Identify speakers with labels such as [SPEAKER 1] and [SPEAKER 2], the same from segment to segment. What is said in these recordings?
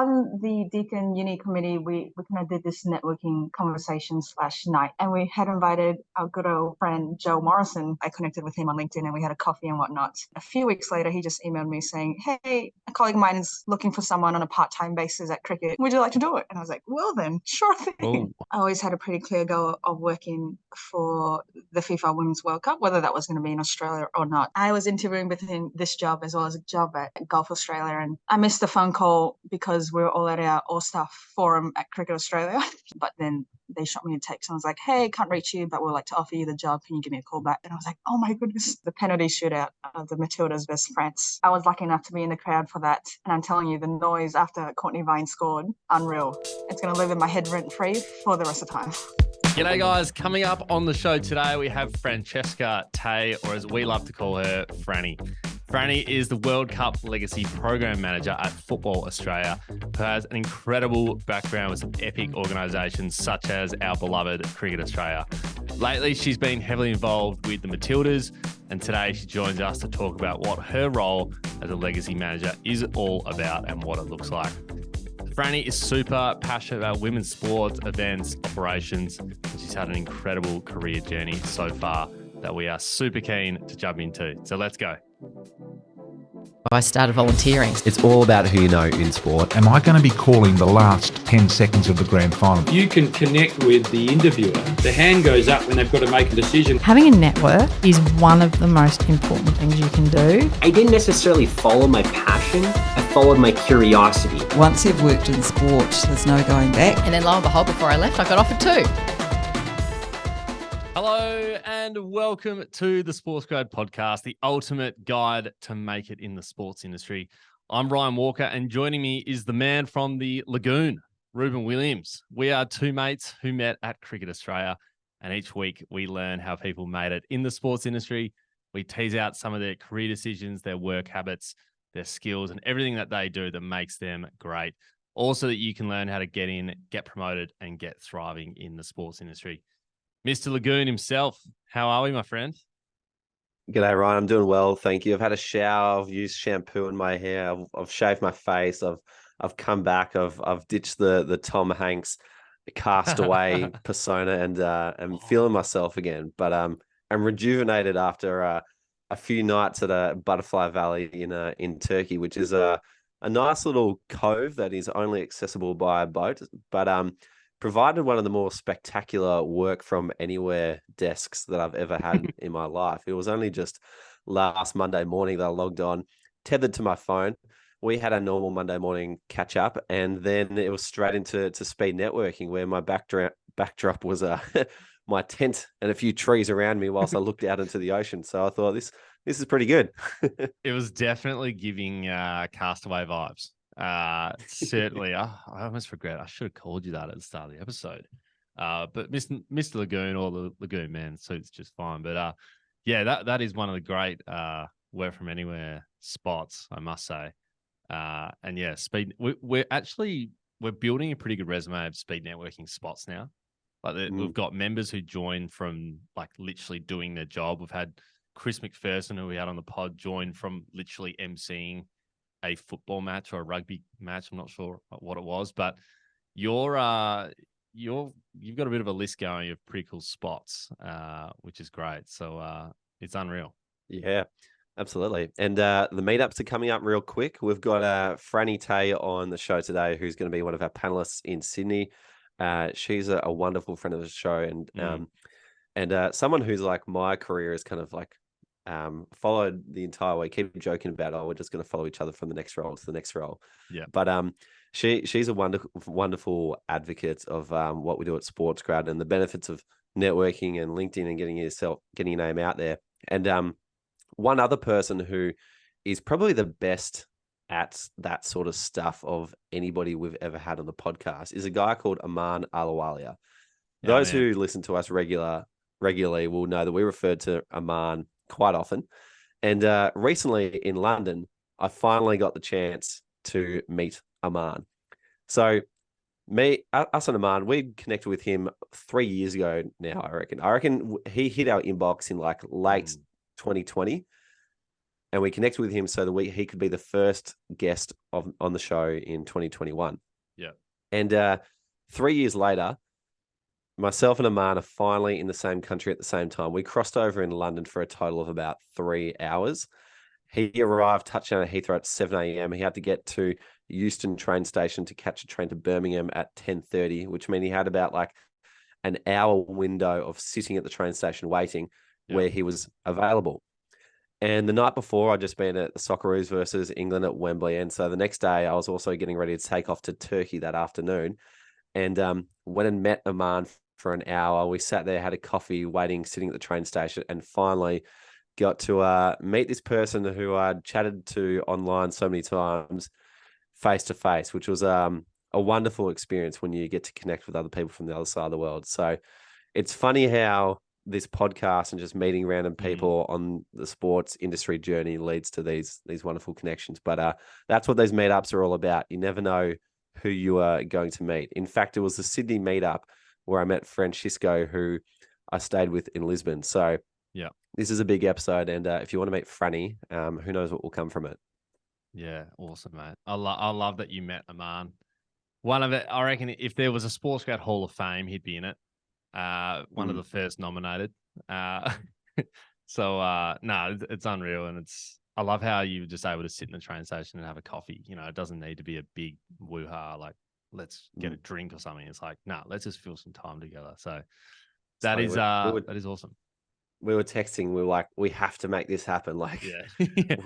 [SPEAKER 1] on the Deakin Uni committee, we kind of did this networking conversation / night, and we had invited our good old friend Joe Morrison. I connected with him on LinkedIn and we had a coffee and whatnot. A few weeks later, he just emailed me saying, hey, a colleague of mine is looking for someone on a part-time basis at cricket. Would you like to do it? And I was like, well then, sure thing.
[SPEAKER 2] Ooh.
[SPEAKER 1] I always had a pretty clear goal of working for the FIFA Women's World Cup, whether that was going to be in Australia or not. I was interviewing between this job as well as a job at Golf Australia, and I missed the phone call because we were all at our All-Staff forum at Cricket Australia. But then they shot me a text and I was like, hey, can't reach you, but we'd like to offer you the job. Can you give me a call back? And I was like, oh my goodness, the penalty shootout of the Matildas versus France. I was lucky enough to be in the crowd for that. And I'm telling you, the noise after Courtney Vine scored, unreal. It's going to live in my head rent-free for the rest of the time.
[SPEAKER 2] G'day guys, coming up on the show today, we have Francesca Tay, or as we love to call her, Franny. Franny is the World Cup Legacy Program Manager at Football Australia, who has an incredible background with some epic organisations such as our beloved Cricket Australia. Lately, she's been heavily involved with the Matildas, and today she joins us to talk about what her role as a Legacy Manager is all about and what it looks like. Franny is super passionate about women's sports, events, operations, and she's had an incredible career journey so far that we are super keen to jump into. So let's go.
[SPEAKER 3] I started volunteering.
[SPEAKER 4] It's all about who you know in sport.
[SPEAKER 5] Am I going to be calling the last 10 seconds of the grand final?
[SPEAKER 6] You can connect with the interviewer. The hand goes up when they've got to make a decision.
[SPEAKER 7] Having a network is one of the most important things you can do.
[SPEAKER 8] I didn't necessarily follow my passion. I followed my curiosity.
[SPEAKER 9] Once you've worked in sport, there's no going back.
[SPEAKER 7] And then lo and behold, before I left, I got offered too.
[SPEAKER 2] Hello and welcome to the Sports Grad Podcast, the ultimate guide to make it in the sports industry. I'm Ryan Walker, and joining me is the man from the Lagoon, Ruben Williams. We are two mates who met at Cricket Australia, and each week we learn how people made it in the sports industry. We tease out some of their career decisions, their work habits, their skills, and everything that they do that makes them great. Also that you can learn how to get in, get promoted, and get thriving in the sports industry. Mr. Lagoon himself, how are we, my friend?
[SPEAKER 4] G'day, Ryan. I'm doing well, thank you. I've had a shower. I've used shampoo in my hair. I've shaved my face. I've come back. I've ditched the Tom Hanks castaway persona, and I'm feeling myself again. But I'm rejuvenated after a few nights at a Butterfly Valley in Turkey, which is a nice little cove that is only accessible by a boat, but provided one of the more spectacular work from anywhere desks that I've ever had in my life. It was only just last Monday morning that I logged on, tethered to my phone. We had a normal Monday morning catch up, and then it was straight into speed networking, where my backdrop was my tent and a few trees around me whilst I looked out into the ocean. So I thought this is pretty good.
[SPEAKER 2] It was definitely giving Castaway vibes. Certainly. I almost regret I should have called you that at the start of the episode. But Mr. Lagoon or the Lagoon Man suits just fine. But yeah, that is one of the great work from anywhere spots, I must say. And yeah, speed. We're building a pretty good resume of speed networking spots now. We've got members who join from like literally doing their job. We've had Chris McPherson, who we had on the pod, join from literally emceeing a football match or a rugby match. I'm not sure what it was, but you've got a bit of a list going of pretty cool spots, which is great. So it's unreal.
[SPEAKER 4] Yeah, absolutely. And the meetups are coming up real quick. We've got Franny Tay on the show today, who's going to be one of our panelists in Sydney. She's a wonderful friend of the show, and someone who's like my career is kind of like followed the entire way. Keep joking about, we're just going to follow each other from the next role to the next role.
[SPEAKER 2] Yeah.
[SPEAKER 4] But she's a wonderful advocate of what we do at Sports Grad and the benefits of networking and LinkedIn and getting your name out there. And one other person who is probably the best at that sort of stuff of anybody we've ever had on the podcast is a guy called Aman Alawalia. Those who listen to us regularly will know that we refer to Aman quite often. And recently in London, I finally got the chance to meet Aman. So us and Aman, we connected with him 3 years ago now, I reckon. I reckon he hit our inbox in like late 2020. and we connected with him so that he could be the first guest on the show in 2021.
[SPEAKER 2] Yeah.
[SPEAKER 4] And 3 years later, myself and Aman are finally in the same country at the same time. We crossed over in London for a total of about 3 hours. He arrived, touchdown at Heathrow at 7 a.m. He had to get to Euston train station to catch a train to Birmingham at 10:30, which meant he had about like an hour window of sitting at the train station waiting where he was available. And the night before, I'd just been at the Socceroos versus England at Wembley. And so the next day, I was also getting ready to take off to Turkey that afternoon. And went and met Aman for an hour. We sat there, had a coffee, sitting at the train station, and finally got to meet this person who I'd chatted to online so many times face to face, which was a wonderful experience when you get to connect with other people from the other side of the world. So it's funny how this podcast and just meeting random people on the sports industry journey leads to these wonderful connections. But that's what these meetups are all about. You never know who you are going to meet. In fact, it was the Sydney Meetup where I met Francesca, who I stayed with in Lisbon. So
[SPEAKER 2] yeah,
[SPEAKER 4] this is a big episode. And if you want to meet Franny, who knows what will come from it.
[SPEAKER 2] Yeah, awesome, mate. I love that you met Aman. One of it, I reckon, if there was a Sports Grad Hall of Fame, he'd be in it. One of the first nominated. So it's unreal, and I love how you were just able to sit in the train station and have a coffee. You know, it doesn't need to be a big woo-ha, like let's get a drink or something. It's like, let's just fill some time together. So that is awesome.
[SPEAKER 4] We were texting. We were like, we have to make this happen. Like,
[SPEAKER 2] yeah.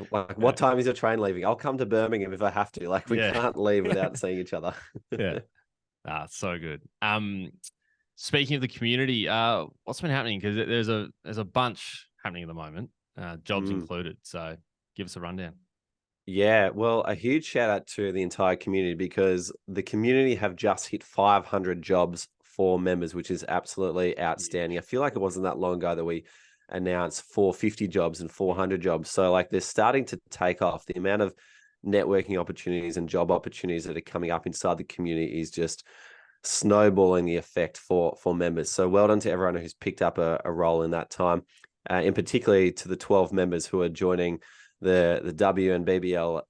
[SPEAKER 4] like, what time is your train leaving? I'll come to Birmingham if I have to. Like, we can't leave without seeing each other.
[SPEAKER 2] Yeah. So good. Speaking of the community, what's been happening? Because there's a bunch happening at the moment, jobs included. So give us a rundown.
[SPEAKER 4] Yeah, well, a huge shout out to the entire community, because the community have just hit 500 jobs for members, which is absolutely outstanding. I feel like it wasn't that long ago that we announced 450 jobs and 400 jobs. So like they're starting to take off. The amount of networking opportunities and job opportunities that are coming up inside the community is just snowballing the effect for members. So well done to everyone who's picked up a role in that time, in particularly to the 12 members who are joining the W and BBL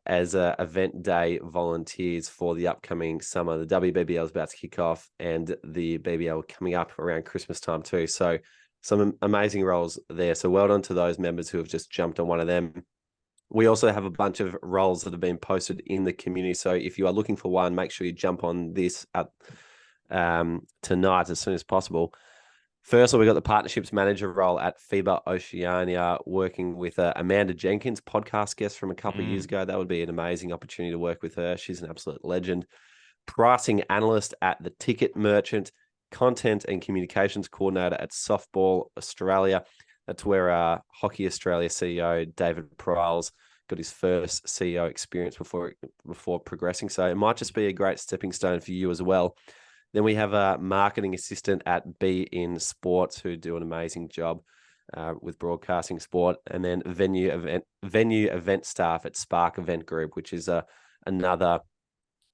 [SPEAKER 4] as event day volunteers for the upcoming summer. The WBBL is about to kick off, and the BBL coming up around Christmas time too. So some amazing roles there. So well done to those members who have just jumped on one of them. We also have a bunch of roles that have been posted in the community. So if you are looking for one, make sure you jump on this tonight as soon as possible. Firstly, we got the partnerships manager role at FIBA Oceania, working with Amanda Jenkins, podcast guest from a couple of years ago. That would be an amazing opportunity to work with her. She's an absolute legend. Pricing analyst at the Ticket Merchant, content and communications coordinator at Softball Australia. That's where Hockey Australia CEO David Pryles got his first CEO experience before progressing. So it might just be a great stepping stone for you as well. Then we have a marketing assistant at Be In Sports, who do an amazing job with broadcasting sport. And then venue event staff at Spark Event Group, which is another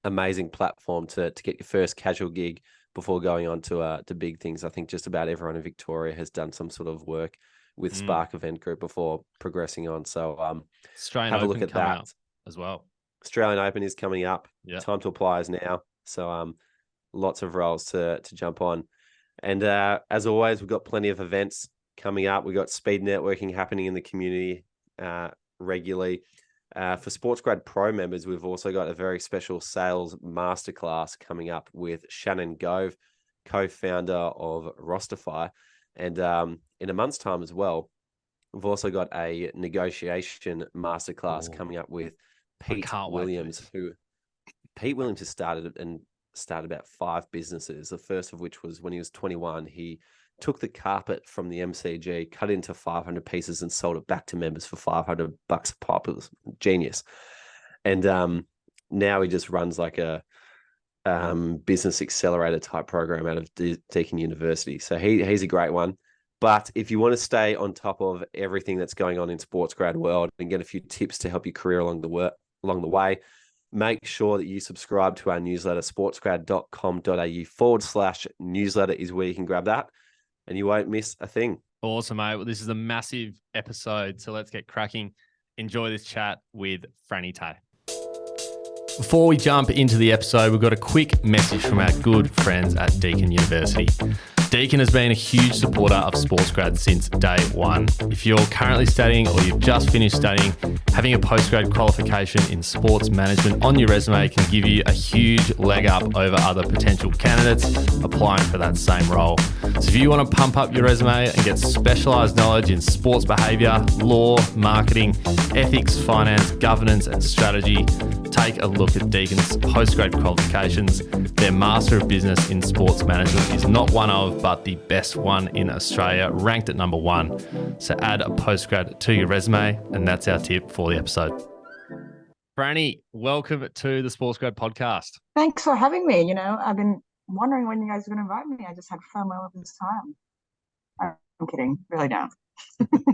[SPEAKER 4] amazing platform to get your first casual gig before going on to big things. I think just about everyone in Victoria has done some sort of work with Spark Event Group before progressing on. So
[SPEAKER 2] Australian
[SPEAKER 4] have a
[SPEAKER 2] Open
[SPEAKER 4] look at that
[SPEAKER 2] as well.
[SPEAKER 4] Australian Open is coming up.
[SPEAKER 2] Yeah.
[SPEAKER 4] Time to apply is now. So lots of roles to jump on. And as always, we've got plenty of events coming up. We've got speed networking happening in the community regularly. For Sports Grad Pro members, we've also got a very special sales masterclass coming up with Shannon Gove, co-founder of Rosterify. And in a month's time as well, we've also got a negotiation masterclass coming up with Pete Williams, Pete Williams has started about 5 businesses. The first of which was when he was 21. He took the carpet from the MCG, cut it into 500 pieces, and sold it back to members for $500 a pop. It was genius. And now he just runs like a business accelerator type program out of Deakin University. So he's a great one. But if you want to stay on top of everything that's going on in sports grad world and get a few tips to help your career along the way, make sure that you subscribe to our newsletter. sportsgrad.com.au/newsletter is where you can grab that, and you won't miss a thing.
[SPEAKER 2] Awesome, mate. Well, this is a massive episode, so let's get cracking. Enjoy this chat with Franny Tay. Before we jump into the episode, we've got a quick message from our good friends at Deakin University. Deakin has been a huge supporter of SportsGrad since day one. If you're currently studying or you've just finished studying, having a postgrad qualification in sports management on your resume can give you a huge leg up over other potential candidates applying for that same role. So if you want to pump up your resume and get specialised knowledge in sports behaviour, law, marketing, ethics, finance, governance and strategy, take a look at Deakin's postgrad qualifications. Their Master of Business in Sports Management is not one of, but the best one in Australia, ranked at number 1. So add a postgrad to your resume, and that's our tip for the episode. Franny, welcome to the SportsGrad podcast.
[SPEAKER 1] Thanks for having me. I've been wondering when you guys are going to invite me. I just had FOMO of this time. I'm kidding. Really don't.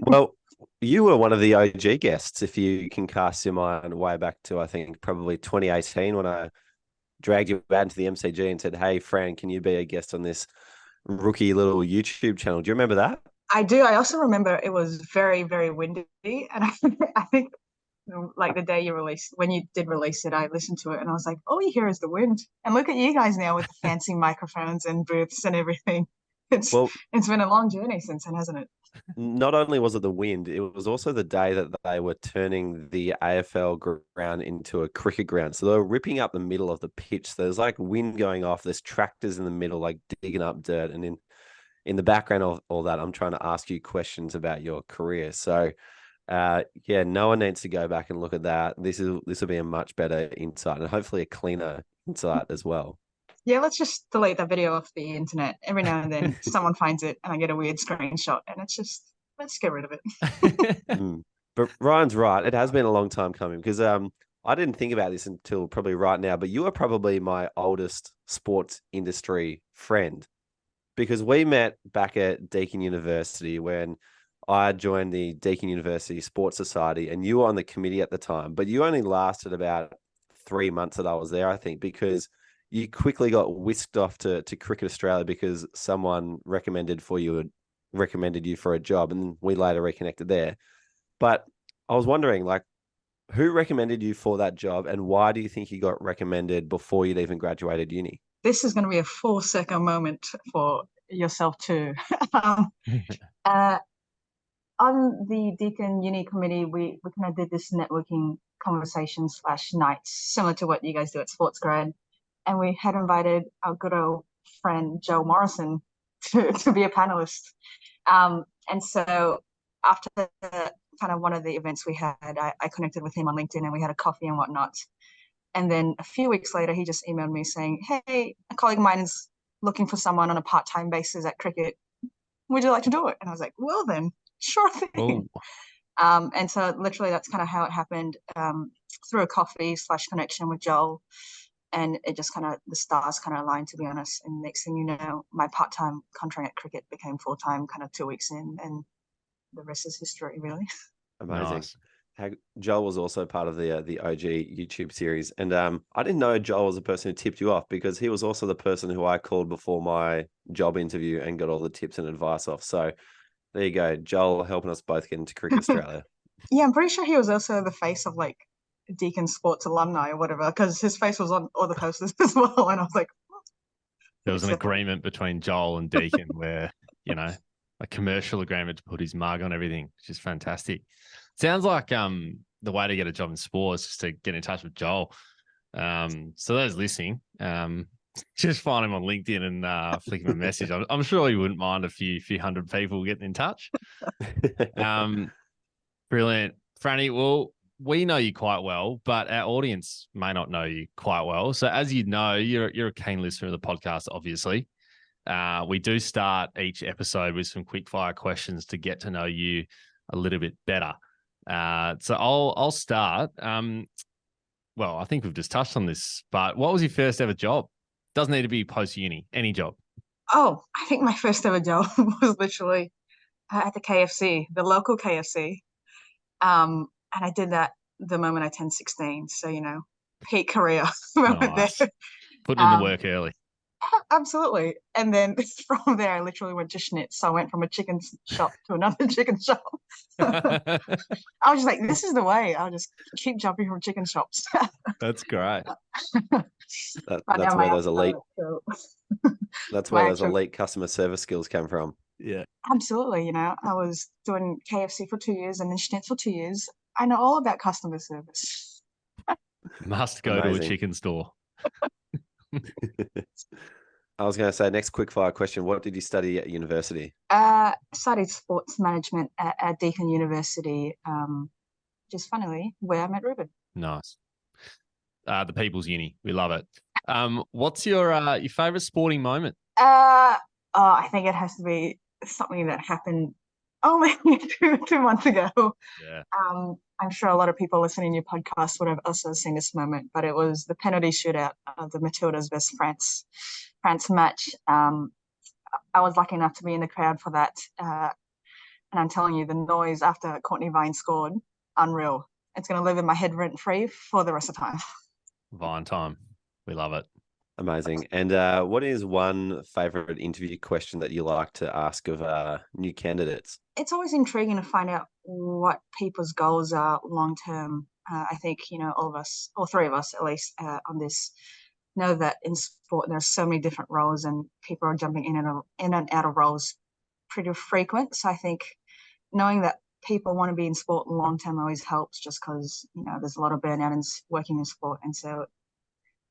[SPEAKER 4] Well, you were one of the OG guests, if you can cast your mind way back to, I think, probably 2018 when I dragged you out into the MCG and said, hey, Fran, can you be a guest on this rookie little YouTube channel? Do you remember that?
[SPEAKER 1] I do. I also remember it was very, very windy. And I think like the day you released, when you did release it, I listened to it and I was like, all you hear is the wind. And look at you guys now with the fancy microphones and booths and everything. It's been a long journey since then, hasn't it?
[SPEAKER 4] Not only was it the wind, it was also the day that they were turning the AFL ground into a cricket ground. So they were ripping up the middle of the pitch. So there's like wind going off. There's tractors in the middle, like digging up dirt. And in the background of all that, I'm trying to ask you questions about your career. So no one needs to go back and look at that. This will be a much better insight and hopefully a cleaner insight as well.
[SPEAKER 1] Yeah, let's just delete that video off the internet. Every now and then someone finds it and I get a weird screenshot and let's get rid of it.
[SPEAKER 4] But Ryan's right. It has been a long time coming because I didn't think about this until probably right now, but you are probably my oldest sports industry friend because we met back at Deakin University when I joined the Deakin University Sports Society and you were on the committee at the time, but you only lasted about 3 months that I was there, I think, because you quickly got whisked off to Cricket Australia because someone recommended you for a job, and we later reconnected there. But I was wondering, like, who recommended you for that job, and why do you think you got recommended before you'd even graduated uni?
[SPEAKER 1] This is going to be a 4-second moment for yourself too. On the Deakin Uni Committee, we kind of did this networking conversation / nights, similar to what you guys do at SportsGrad. And we had invited our good old friend, Joe Morrison, to be a panelist. And so after kind of one of the events we had, I connected with him on LinkedIn and we had a coffee and whatnot. And then a few weeks later, he just emailed me saying, hey, a colleague of mine is looking for someone on a part-time basis at cricket. Would you like to do it? And I was like, well then, sure thing. And so literally that's kind of how it happened, through a coffee / connection with Joel. And it just kind of, the stars kind of aligned, to be honest. And next thing you know, my part-time contract at cricket became full-time kind of 2 weeks in, and the rest is history, really.
[SPEAKER 4] Amazing. Nice. Joel was also part of the OG YouTube series. And I didn't know Joel was the person who tipped you off because he was also the person who I called before my job interview and got all the tips and advice off. So there you go. Joel helping us both get into Cricket Australia.
[SPEAKER 1] Yeah, I'm pretty sure he was also the face of like Deakin Sports alumni or whatever, because his face was on all the posters as well. And I was like,
[SPEAKER 2] there was an agreement between Joel and Deakin where, a commercial agreement to put his mug on everything, which is fantastic. Sounds like the way to get a job in sports is just to get in touch with Joel. So those listening, just find him on LinkedIn and flick him a message. I'm sure he wouldn't mind a few hundred people getting in touch. Brilliant. Franny, well, we know you quite well, but our audience may not know you quite well. So as you know, you're a keen listener of the podcast, obviously. We do start each episode with some quick fire questions to get to know you a little bit better. So I'll start. Well, I think we've just touched on this, but what was your first ever job? Doesn't need to be post-uni, any job.
[SPEAKER 1] Oh, I think my first ever job was literally at the KFC, the local KFC. And I did that the moment I turned 16. So, peak career moment
[SPEAKER 2] nice.
[SPEAKER 1] there.
[SPEAKER 2] Putting in the work early.
[SPEAKER 1] Absolutely. And then from there, I literally went to Schnitz. So I went from a chicken shop to another chicken shop. I was just like, this is the way. I'll just keep jumping from chicken shops.
[SPEAKER 2] That's great.
[SPEAKER 4] That's where those elite. That's where those
[SPEAKER 1] actual,
[SPEAKER 4] elite customer service skills came from.
[SPEAKER 2] Yeah.
[SPEAKER 1] absolutely. I was doing KFC for 2 years and then Schnitz for 2 years. I know all about customer service.
[SPEAKER 2] Must go to a
[SPEAKER 4] Amazing.
[SPEAKER 2] chicken store.
[SPEAKER 4] I was going to say, next quickfire question. What did you study at university?
[SPEAKER 1] Studied sports management at Deakin University, just funnily where I met Ruben.
[SPEAKER 2] Nice. The People's Uni. We love it. What's your favorite sporting moment?
[SPEAKER 1] I think it has to be something that happened only 2 months ago.
[SPEAKER 2] Yeah.
[SPEAKER 1] I'm sure a lot of people listening to your podcast would have also seen this moment, but it was the penalty shootout of the Matildas versus France match. I was lucky enough to be in the crowd for that. And I'm telling you, the noise after Courtney Vine scored, unreal. It's going to live in my head rent free for the rest of time.
[SPEAKER 2] Vine time. We love it.
[SPEAKER 4] Amazing. And what is one favorite interview question that you like to ask of new candidates?
[SPEAKER 1] It's always intriguing to find out what people's goals are long term. I think, all of us, or three of us at least, on this, know that in sport there's so many different roles and people are jumping in and out of roles pretty frequent. So I think knowing that people want to be in sport long term always helps, just because there's a lot of burnout in working in sport. And so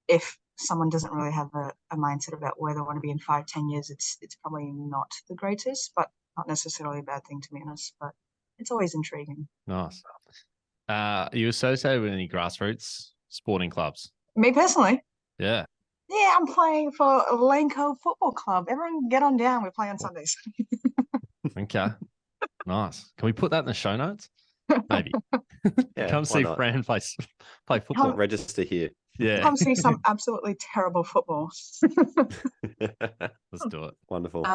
[SPEAKER 1] if someone doesn't really have a mindset about where they want to be in 5-10 years, it's probably not the greatest, but not necessarily a bad thing, to be honest. But it's always intriguing.
[SPEAKER 2] Nice. Are you associated with any grassroots sporting clubs?
[SPEAKER 1] Me personally?
[SPEAKER 2] Yeah.
[SPEAKER 1] Yeah, I'm playing for Lane Cove Football Club. Everyone get on down. We play on Sundays.
[SPEAKER 2] Okay. Nice. Can we put that in the show notes? Maybe.
[SPEAKER 4] Yeah,
[SPEAKER 2] Come see
[SPEAKER 4] not?
[SPEAKER 2] Fran play football.
[SPEAKER 4] Register here.
[SPEAKER 2] Yeah.
[SPEAKER 1] Come see some absolutely terrible football.
[SPEAKER 2] Let's do it.
[SPEAKER 4] Wonderful.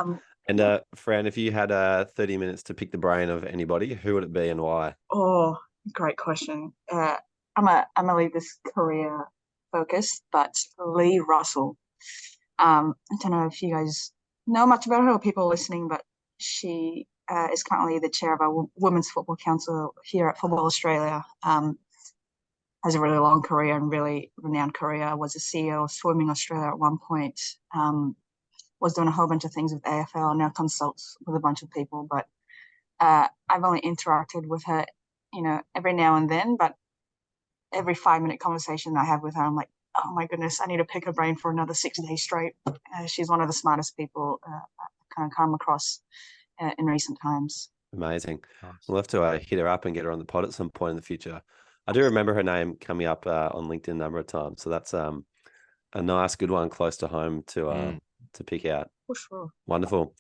[SPEAKER 4] And Fran, if you had 30 minutes to pick the brain of anybody, who would it be and why?
[SPEAKER 1] Oh, great question. I'm a leave this career focused, but Lee Russell. I don't know if you guys know much about her or people listening, but she is currently the chair of our Women's Football Council here at Football Australia. Has a really long career and really renowned career. Was a CEO of Swimming Australia at one point. Was doing a whole bunch of things with AFL, now consults with a bunch of people. But I've only interacted with her, every now and then. But every 5-minute conversation I have with her, I'm like, oh my goodness, I need to pick her brain for another 6 days straight. She's one of the smartest people I've kind of come across in recent times.
[SPEAKER 4] Amazing.
[SPEAKER 2] Nice.
[SPEAKER 4] We'll have to hit her up and get her on the pod at some point in the future. I do remember her name coming up on LinkedIn a number of times. So that's a nice, good one close to home to pick out.
[SPEAKER 1] For sure.
[SPEAKER 4] Wonderful.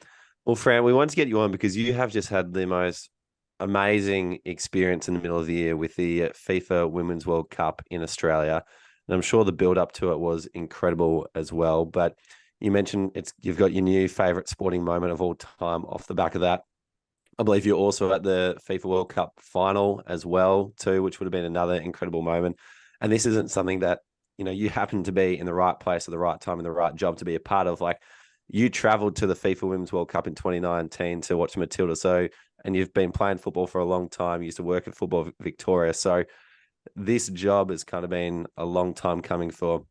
[SPEAKER 4] Well, Fran, we wanted to get you on because you have just had the most amazing experience in the middle of the year with the FIFA Women's World Cup in Australia. And I'm sure the build up to it was incredible as well. But you mentioned you've got your new favorite sporting moment of all time off the back of that. I believe you're also at the FIFA World Cup final as well, too, which would have been another incredible moment. And this isn't something that, you happen to be in the right place at the right time in the right job to be a part of. Like, you traveled to the FIFA Women's World Cup in 2019 to watch Matilda. So, and you've been playing football for a long time. You used to work at Football Victoria. So this job has kind of been a long time coming for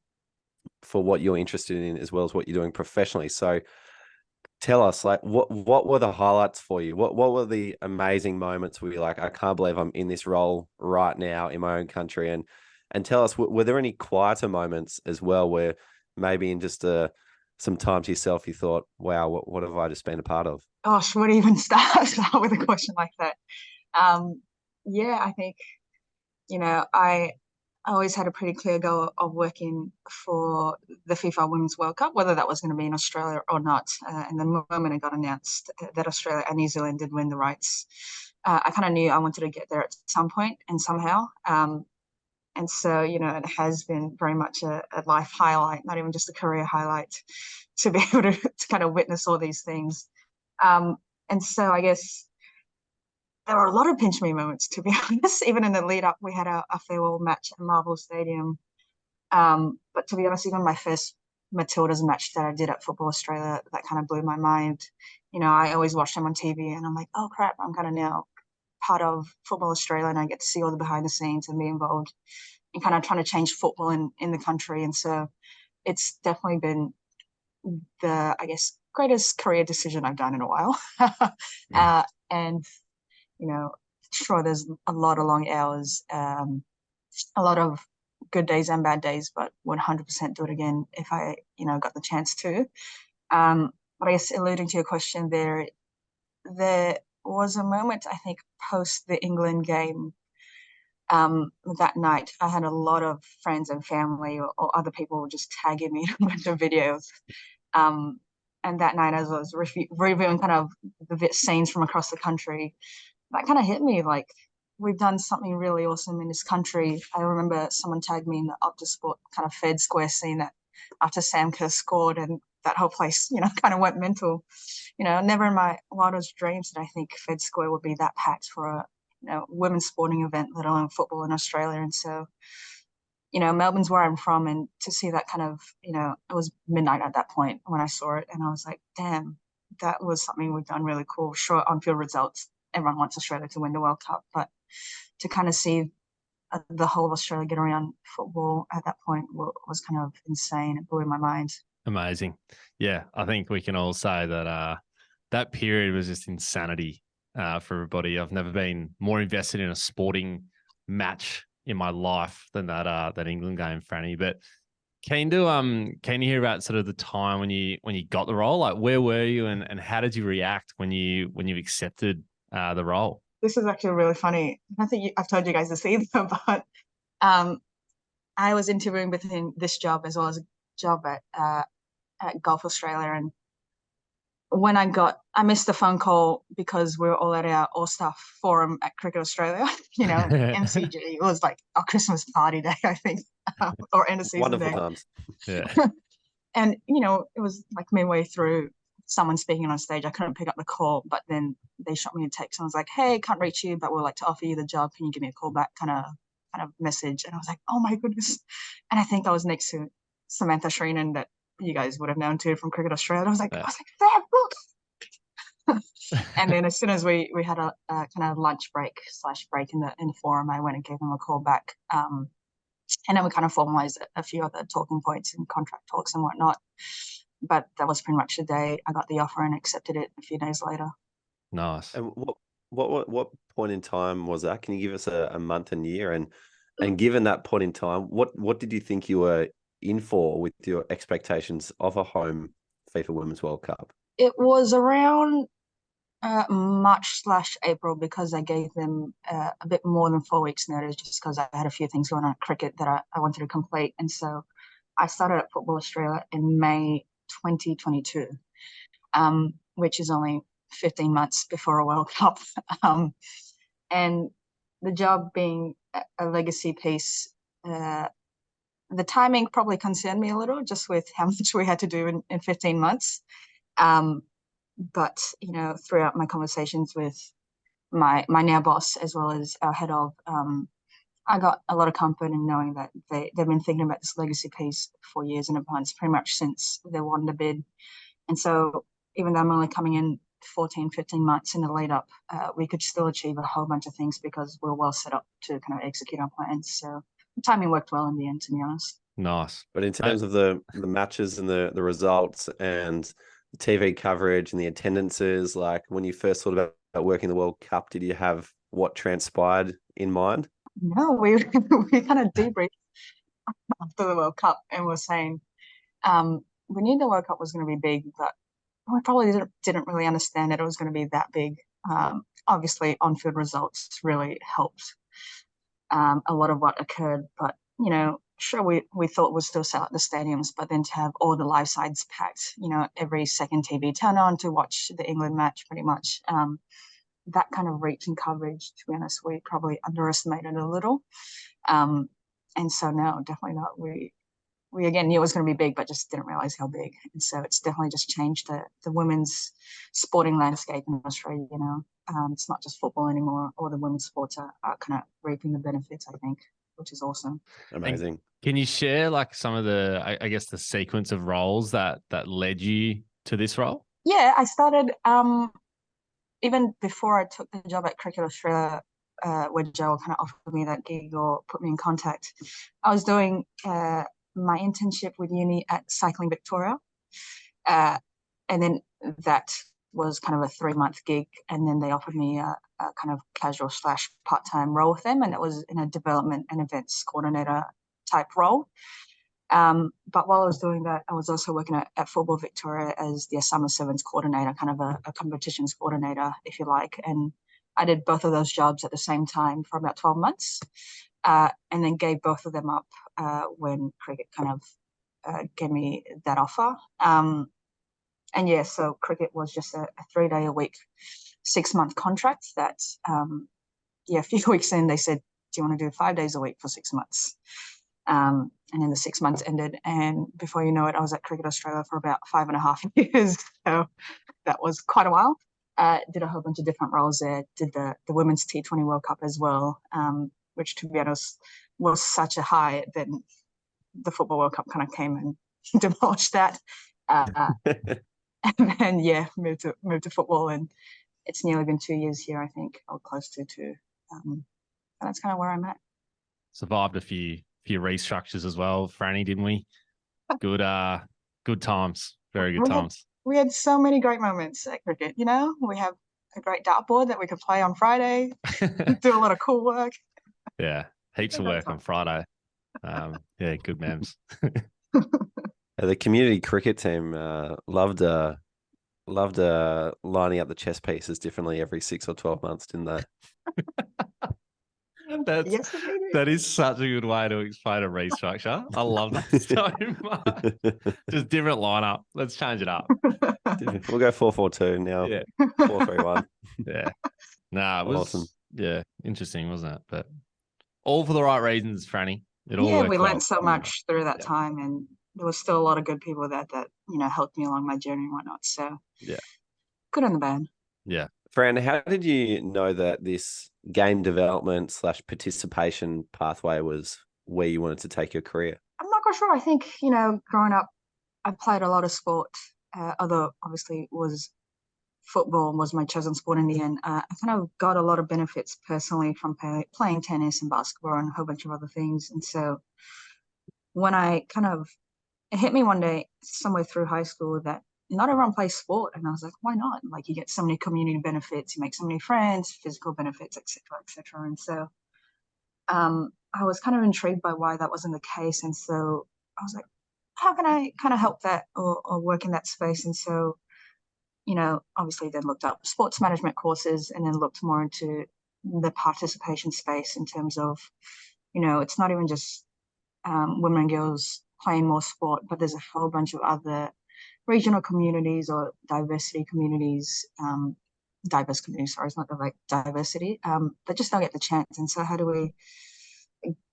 [SPEAKER 4] what you're interested in as well as what you're doing professionally. So tell us, like, what were the highlights for you? What were the amazing moments where you're like, I can't believe I'm in this role right now in my own country? And tell us, were there any quieter moments as well where maybe in just some time to yourself you thought, wow, what have I just been a part of?
[SPEAKER 1] Gosh, where to even start with a question like that? Yeah, I think, I always had a pretty clear goal of working for the FIFA Women's World Cup, whether that was going to be in Australia or not. And the moment it got announced that Australia and New Zealand did win the rights, I kind of knew I wanted to get there at some point and somehow. And so, it has been very much a life highlight, not even just a career highlight, to be able to kind of witness all these things. And so I guess there were a lot of pinch me moments, to be honest. Even in the lead up, we had a farewell match at Marvel Stadium. But to be honest, even my first Matilda's match that I did at Football Australia, that kind of blew my mind. I always watch them on TV and I'm like, oh crap, I'm kind of now part of Football Australia and I get to see all the behind the scenes and be involved in kind of trying to change football in the country. And so it's definitely been the, I guess, greatest career decision I've done in a while. And, sure, there's a lot of long hours, a lot of good days and bad days, but would 100% do it again if I, got the chance to. But I guess alluding to your question there was a moment, I think, post the England game that night. I had a lot of friends and family or other people just tagging me with the videos. And that night, as I was reviewing kind of the scenes from across the country, that kind of hit me like, we've done something really awesome in this country. I remember someone tagged me in the Optus Sport kind of Fed Square scene that after Sam Kerr scored, and that whole place, kind of went mental. Never in my wildest dreams did I think Fed Square would be that packed for a women's sporting event, let alone football in Australia. And so, Melbourne's where I'm from, and to see that kind of, it was midnight at that point when I saw it, and I was like, damn, that was something we've done really cool. Sure, on-field results, everyone wants Australia to win the World Cup, but to kind of see the whole of Australia get around football at that point was kind of insane. It blew my mind.
[SPEAKER 2] Amazing. Yeah, I think we can all say that that period was just insanity for everybody. I've never been more invested in a sporting match in my life than that England game, Franny. But keen to hear about sort of the time when you got the role. Like, where were you and how did you react when you accepted the role?
[SPEAKER 1] This is actually really funny. I think I've told you guys this either, but I was interviewing within this job as well as a job at Golf Australia, and when I missed the phone call because we were all at our all-staff forum at Cricket Australia, MCG. It was like our Christmas party day, I think, or end of season
[SPEAKER 4] Wonderful
[SPEAKER 1] day.
[SPEAKER 4] times.
[SPEAKER 2] Yeah.
[SPEAKER 1] And, it was like midway through someone speaking on stage. I couldn't pick up the call, but then they shot me a text and I was like, hey, can't reach you, but we'd like to offer you the job. Can you give me a call back kind of message? And I was like, oh my goodness. And I think I was next to Samantha Shreenan, that you guys would have known too from Cricket Australia. And I was like, Sam, look. And then as soon as we had a kind of lunch break in the forum, I went and gave them a call back. And then we kind of formalized a few other talking points and contract talks and whatnot. But that was pretty much the day I got the offer and accepted it a few days later.
[SPEAKER 2] Nice.
[SPEAKER 4] And what point in time was that? Can you give us a month and year? And given that point in time, what did you think you were in for with your expectations of a home FIFA Women's World Cup?
[SPEAKER 1] It was around March/April, because I gave them a bit more than 4 weeks notice, just because I had a few things going on at cricket that I wanted to complete. And so I started at Football Australia in May 2022, which is only 15 months before a World Cup. And the job being a legacy piece, the timing probably concerned me a little, just with how much we had to do in 15 months. But, throughout my conversations with my now boss, as well as our head of, I got a lot of comfort in knowing that they've been thinking about this legacy piece for years in advance, pretty much since they won the bid. And so even though I'm only coming in 14, 15 months in the lead up, we could still achieve a whole bunch of things because we're well set up to kind of execute our plans. So the timing worked well in the end, to be honest.
[SPEAKER 2] Nice.
[SPEAKER 4] But in terms of the matches and the results and the TV coverage and the attendances, like when you first thought about working the World Cup, did you have what transpired in mind?
[SPEAKER 1] No, we kind of debriefed after the World Cup and were saying we knew the World Cup was going to be big, but we probably didn't really understand that it was going to be that big. Obviously, on-field results really helped a lot of what occurred, but sure, we thought we'd still sell out the stadiums, but then to have all the live sides packed, every second TV turn on to watch the England match, pretty much. That kind of reach and coverage, to be honest, we probably underestimated a little. And so no, definitely not. We again knew it was going to be big, but just didn't realize how big. And so it's definitely just changed the women's sporting landscape in Australia. It's not just football anymore. All the women's sports are kind of reaping the benefits, I think. which is awesome.
[SPEAKER 4] Amazing.
[SPEAKER 2] Can you share like some of the, I guess, the sequence of roles that led you to this role?
[SPEAKER 1] Yeah, I started even before I took the job at Cricket Australia, where Joe kind of offered me that gig or put me in contact. I was doing my internship with uni at Cycling Victoria, and then that was kind of a 3-month gig, and then they offered me a kind of casual / part-time role with them, and it was in a development and events coordinator type role. But while I was doing that, I was also working at Football Victoria as the Summer Sevens coordinator, kind of a competitions coordinator, if you like. And I did both of those jobs at the same time for about 12 months, and then gave both of them up when cricket kind of gave me that offer. And yeah, so cricket was just a 3-day-a-week, 6-month contract that, a few weeks in, they said, do you want to do 5 days a week for 6 months? And then the 6 months ended, and before you know it, I was at Cricket Australia for about 5.5 years. So that was quite a while. Did a whole bunch of different roles there. Did the Women's T20 World Cup as well, which, to be honest, was such a high. Then the Football World Cup kind of came and demolished that. And then moved to football, and it's nearly been 2 years here, I think, or close to 2. And that's kind of where I'm at.
[SPEAKER 2] Survived a few restructures as well, Franny, didn't we? Good times, very good times.
[SPEAKER 1] We had so many great moments at cricket. You know, we have a great dartboard that we could play on Friday. Do a lot of cool work.
[SPEAKER 2] Yeah, heaps of work on Friday. Good memes.
[SPEAKER 4] The community cricket team loved lining up the chess pieces differently every 6 or 12 months, didn't they?
[SPEAKER 2] That is such a good way to explain a restructure. I love that so much. Just different lineup. Let's change it up.
[SPEAKER 4] We'll go 4-4-2 now.
[SPEAKER 2] Yeah.
[SPEAKER 4] 4-3-1.
[SPEAKER 2] Yeah. Nah, it was
[SPEAKER 4] Awesome.
[SPEAKER 2] Yeah, interesting, wasn't it? But all for the right reasons, Franny. It all worked
[SPEAKER 1] we
[SPEAKER 2] well.
[SPEAKER 1] learned so much through that time, and there was still a lot of good people that helped me along my journey and whatnot. So good on the bad.
[SPEAKER 2] Yeah.
[SPEAKER 4] Fran, how did you know that this game development / participation pathway was where you wanted to take your career?
[SPEAKER 1] I'm not quite sure. I think, growing up, I played a lot of sport, although obviously football was my chosen sport in the end. I kind of got a lot of benefits personally from playing tennis and basketball and a whole bunch of other things. And so when it hit me one day somewhere through high school that not everyone plays sport, and I was like, why not? Like, you get so many community benefits, you make so many friends, physical benefits, etc. And so I was kind of intrigued by why that wasn't the case, and so I was like, how can I kind of help that or work in that space? And so obviously then looked up sports management courses, and then looked more into the participation space in terms of it's not even just women and girls playing more sport, but there's a whole bunch of other regional communities or diverse communities, sorry, it's not like diversity, that just don't get the chance. And so how do we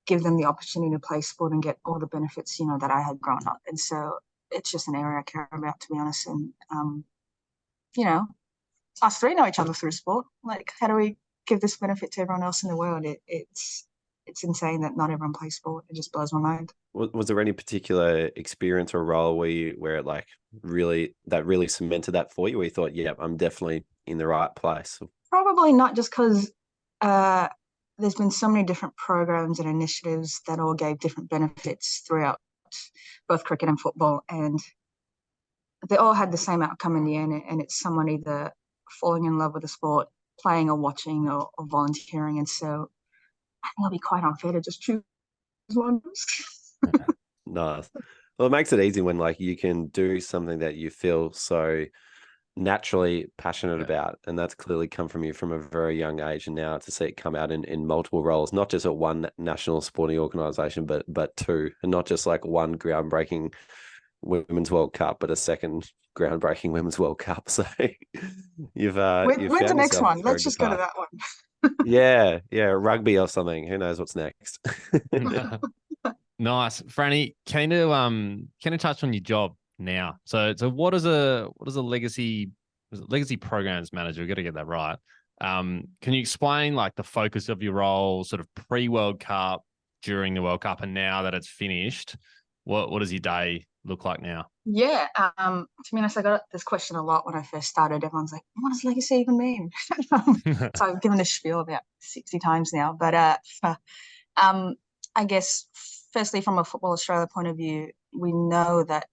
[SPEAKER 1] give them the opportunity to play sport and get all the benefits, that I had grown up? And so it's just an area I care about, to be honest. And, us three know each other through sport. Like, how do we give this benefit to everyone else in the world? It's insane that not everyone plays sport. It just blows my mind.
[SPEAKER 4] Was there any particular experience or role where it really cemented that for you, where you thought, yeah, I'm definitely in the right place?
[SPEAKER 1] Probably not, just because there's been so many different programs and initiatives that all gave different benefits throughout both cricket and football, and they all had the same outcome in the end, and it's someone either falling in love with the sport, playing or watching or volunteering. And so I think it'll be quite unfair to just choose one.
[SPEAKER 4] Nice. Well, it makes it easy when you can do something that you feel so naturally passionate about, and that's clearly come from you from a very young age, and now to see it come out in multiple roles, not just at one national sporting organisation, but two, and not just one groundbreaking Women's World Cup, but a second groundbreaking Women's World Cup. So you've
[SPEAKER 1] when's the next one? Let's just go to that one.
[SPEAKER 4] yeah, rugby or something. Who knows what's next?
[SPEAKER 2] Nice, Franny. Can you touch on your job now? So what is a legacy programs manager? We've got to get that right. Can you explain the focus of your role, sort of pre-World Cup, during the World Cup, and now that it's finished, what does your day look like now?
[SPEAKER 1] Yeah, to be honest, I got this question a lot when I first started. Everyone's like, what does legacy even mean? So I've given this spiel about 60 times now. But I guess, firstly, from a Football Australia point of view, we know that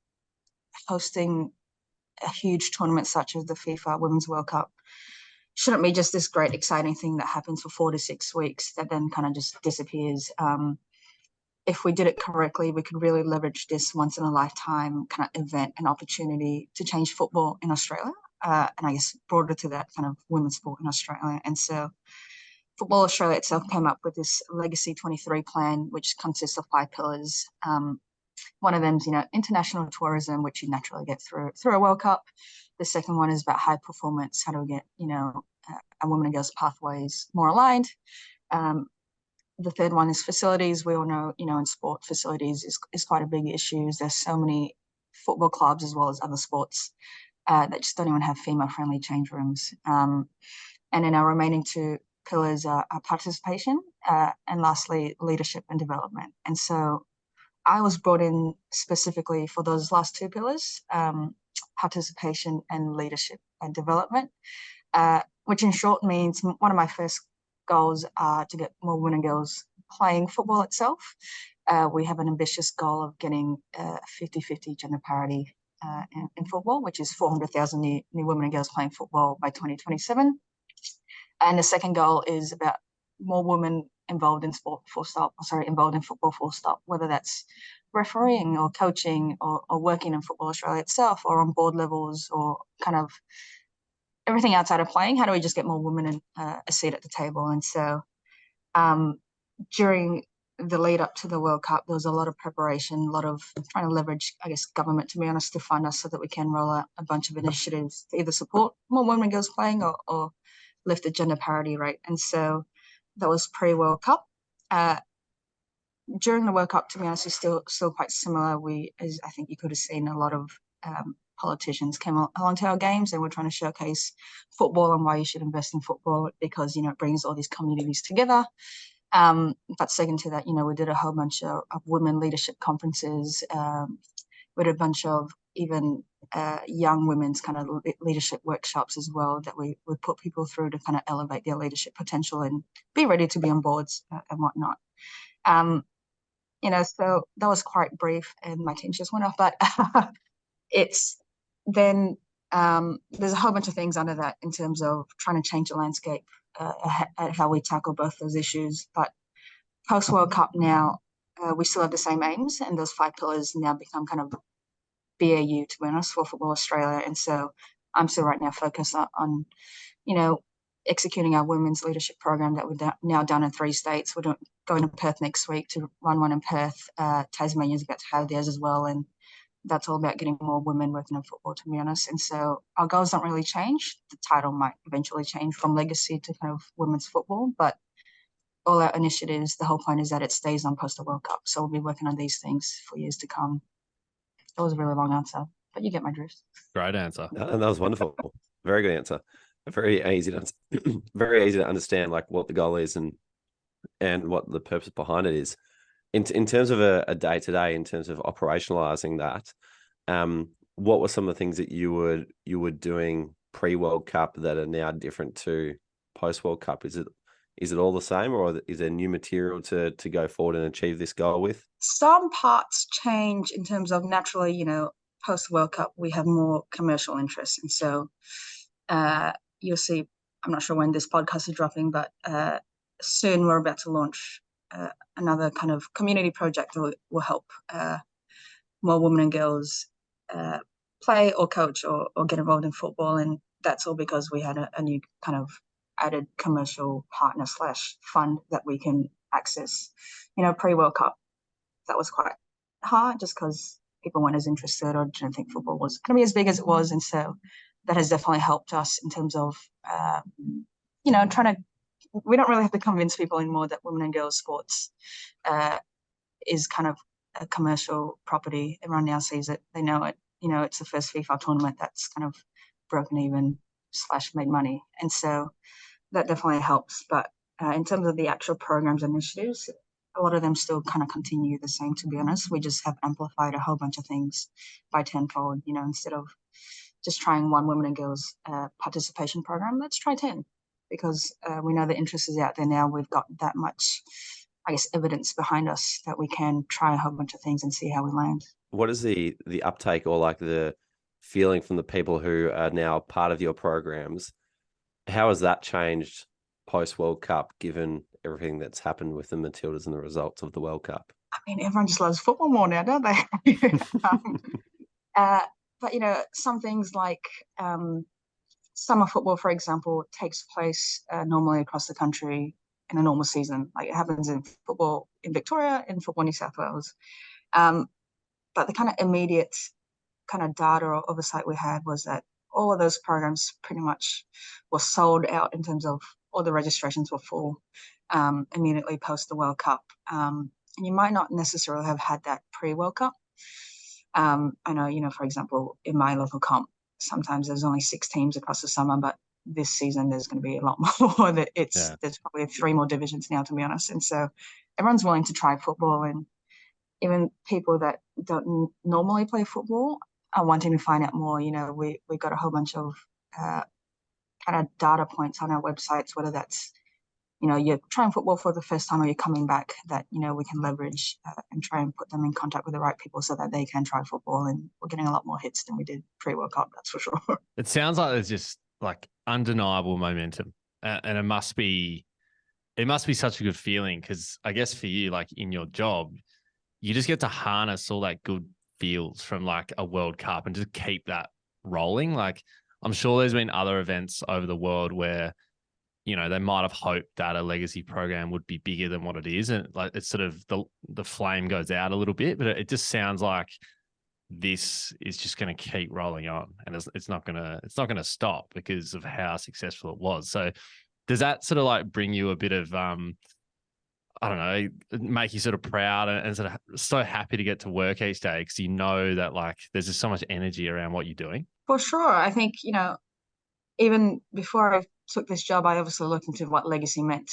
[SPEAKER 1] hosting a huge tournament such as the FIFA Women's World Cup shouldn't be just this great, exciting thing that happens for 4 to 6 weeks that then kind of just disappears. If we did it correctly, we could really leverage this once in a lifetime kind of event and opportunity to change football in Australia. And I guess broader to that, kind of women's sport in Australia. And so Football Australia itself came up with this Legacy 23 plan, which consists of 5 pillars. One of them is, international tourism, which you naturally get through a World Cup. The second one is about high performance. How do we get, our women and girls pathways more aligned? The third one is facilities. We all know, in sport, facilities is quite a big issue. There's so many football clubs as well as other sports that just don't even have female-friendly change rooms. And then our remaining 2 pillars are participation and lastly, leadership and development. And so I was brought in specifically for those last 2 pillars, participation and leadership and development, which in short means one of my first goals are to get more women and girls playing football itself. We have an ambitious goal of getting 50-50 gender parity in football, which is 400,000 new women and girls playing football by 2027. And the second goal is about more women involved in sport, involved in football, full stop, whether that's refereeing or coaching or working in Football Australia itself or on board levels or kind of everything outside of playing. How do we just get more women a seat at the table? And so during the lead up to the World Cup, there was a lot of preparation, a lot of trying to leverage, I guess, government, to be honest, to fund us so that we can roll out a bunch of initiatives to either support more women and girls playing or lift the gender parity rate. And so that was pre-World Cup. During the World Cup, to be honest, is still quite similar. As I think you could have seen, a lot of politicians came along to our games and we're trying to showcase football and why you should invest in football because, it brings all these communities together. But second to that, we did a whole bunch of women leadership conferences. We did a bunch of even young women's kind of leadership workshops as well that we would put people through to kind of elevate their leadership potential and be ready to be on boards and whatnot. So that was quite brief and my team just went off, but it's then there's a whole bunch of things under that in terms of trying to change the landscape at how we tackle both those issues. But post World Cup now, we still have the same aims, and those 5 pillars now become kind of BAU, to be honest, for Football Australia. And so I'm still right now focused on executing our women's leadership program that we've now done in 3 states. We're going to Perth next week to run one in Perth. Tasmania's about to have theirs as well, and that's all about getting more women working in football, to be honest. And so our goals don't really change. The title might eventually change from legacy to kind of women's football, but all our initiatives, the whole point is that it stays on post the World Cup. So we'll be working on these things for years to come. That was a really long answer, but you get my drift.
[SPEAKER 2] Great answer.
[SPEAKER 4] And that was wonderful. Very good answer. Very easy to understand, like what the goal is and what the purpose behind it is. In terms of a day to day, in terms of operationalizing that, what were some of the things that you were doing pre-World Cup that are now different to post-World Cup? Is it all the same, or is there new material to go forward and achieve this goal with?
[SPEAKER 1] Some parts change in terms of naturally, post-World Cup, we have more commercial interests. And so you'll see, I'm not sure when this podcast is dropping, but soon we're about to launch another kind of community project that will help more women and girls play or coach or get involved in football. And that's all because we had a new kind of added commercial partner / fund that we can access. Pre-World Cup, that was quite hard just because people weren't as interested or didn't think football was going to be as big as it was. And so that has definitely helped us in terms of, we don't really have to convince people anymore that women and girls sports is kind of a commercial property. Everyone now sees it. They know it. It's the first FIFA tournament that's kind of broken even / made money. And so that definitely helps. But in terms of the actual programs and initiatives, a lot of them still kind of continue the same, to be honest. We just have amplified a whole bunch of things by tenfold, instead of just trying one women and girls participation program, let's try 10, because we know the interest is out there now. We've got that much, I guess, evidence behind us that we can try a whole bunch of things and see how we land.
[SPEAKER 4] What is the uptake or like the feeling from the people who are now part of your programs? How has that changed post World Cup, given everything that's happened with the Matildas and the results of the World Cup?
[SPEAKER 1] I mean, everyone just loves football more now, don't they? But some things like summer football, for example, takes place normally across the country in a normal season. Like it happens in football in Victoria, in football New South Wales. But the kind of immediate kind of data or oversight we had was that all of those programs pretty much were sold out in terms of all the registrations were full immediately post the World Cup. And you might not necessarily have had that pre-World Cup. I know, for example, in my local comp, sometimes there's only 6 teams across the summer, but this season there's going to be a lot more. There's probably 3 more divisions now, to be honest. And so everyone's willing to try football, and even people that don't normally play football are wanting to find out more. We got a whole bunch of kind of data points on our websites, whether that's you're trying football for the first time or you're coming back, that we can leverage and try and put them in contact with the right people so that they can try football. And we're getting a lot more hits than we did pre-World Cup, that's for sure.
[SPEAKER 2] It sounds like there's just like undeniable momentum, and it must be such a good feeling, because I guess for you, like in your job, you just get to harness all that good feels from like a World Cup and just keep that rolling. Like I'm sure there's been other events over the world where they might have hoped that a legacy program would be bigger than what it is, and like it's sort of the flame goes out a little bit. But it just sounds like this is just going to keep rolling on, and it's not going to stop because of how successful it was. So does that sort of like bring you a bit of I don't know, make you sort of proud and sort of so happy to get to work each day, because that like there's just so much energy around what you're doing?
[SPEAKER 1] For sure. I think even before I took this job, I obviously looked into what legacy meant,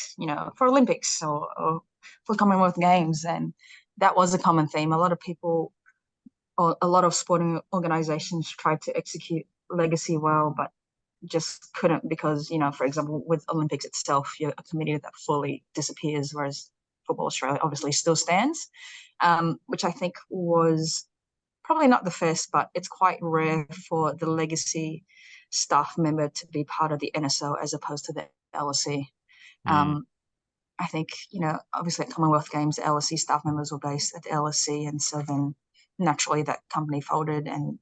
[SPEAKER 1] for Olympics or for Commonwealth Games. And that was a common theme. A lot of people, or a lot of sporting organizations tried to execute legacy well, but just couldn't because, for example, with Olympics itself, you're a committee that fully disappears, whereas Football Australia obviously still stands, which I think was probably not the first, but it's quite rare for the legacy staff member to be part of the NSO as opposed to the LSE. I think, obviously at Commonwealth Games, the LSE staff members were based at the LSE, and so then naturally that company folded and,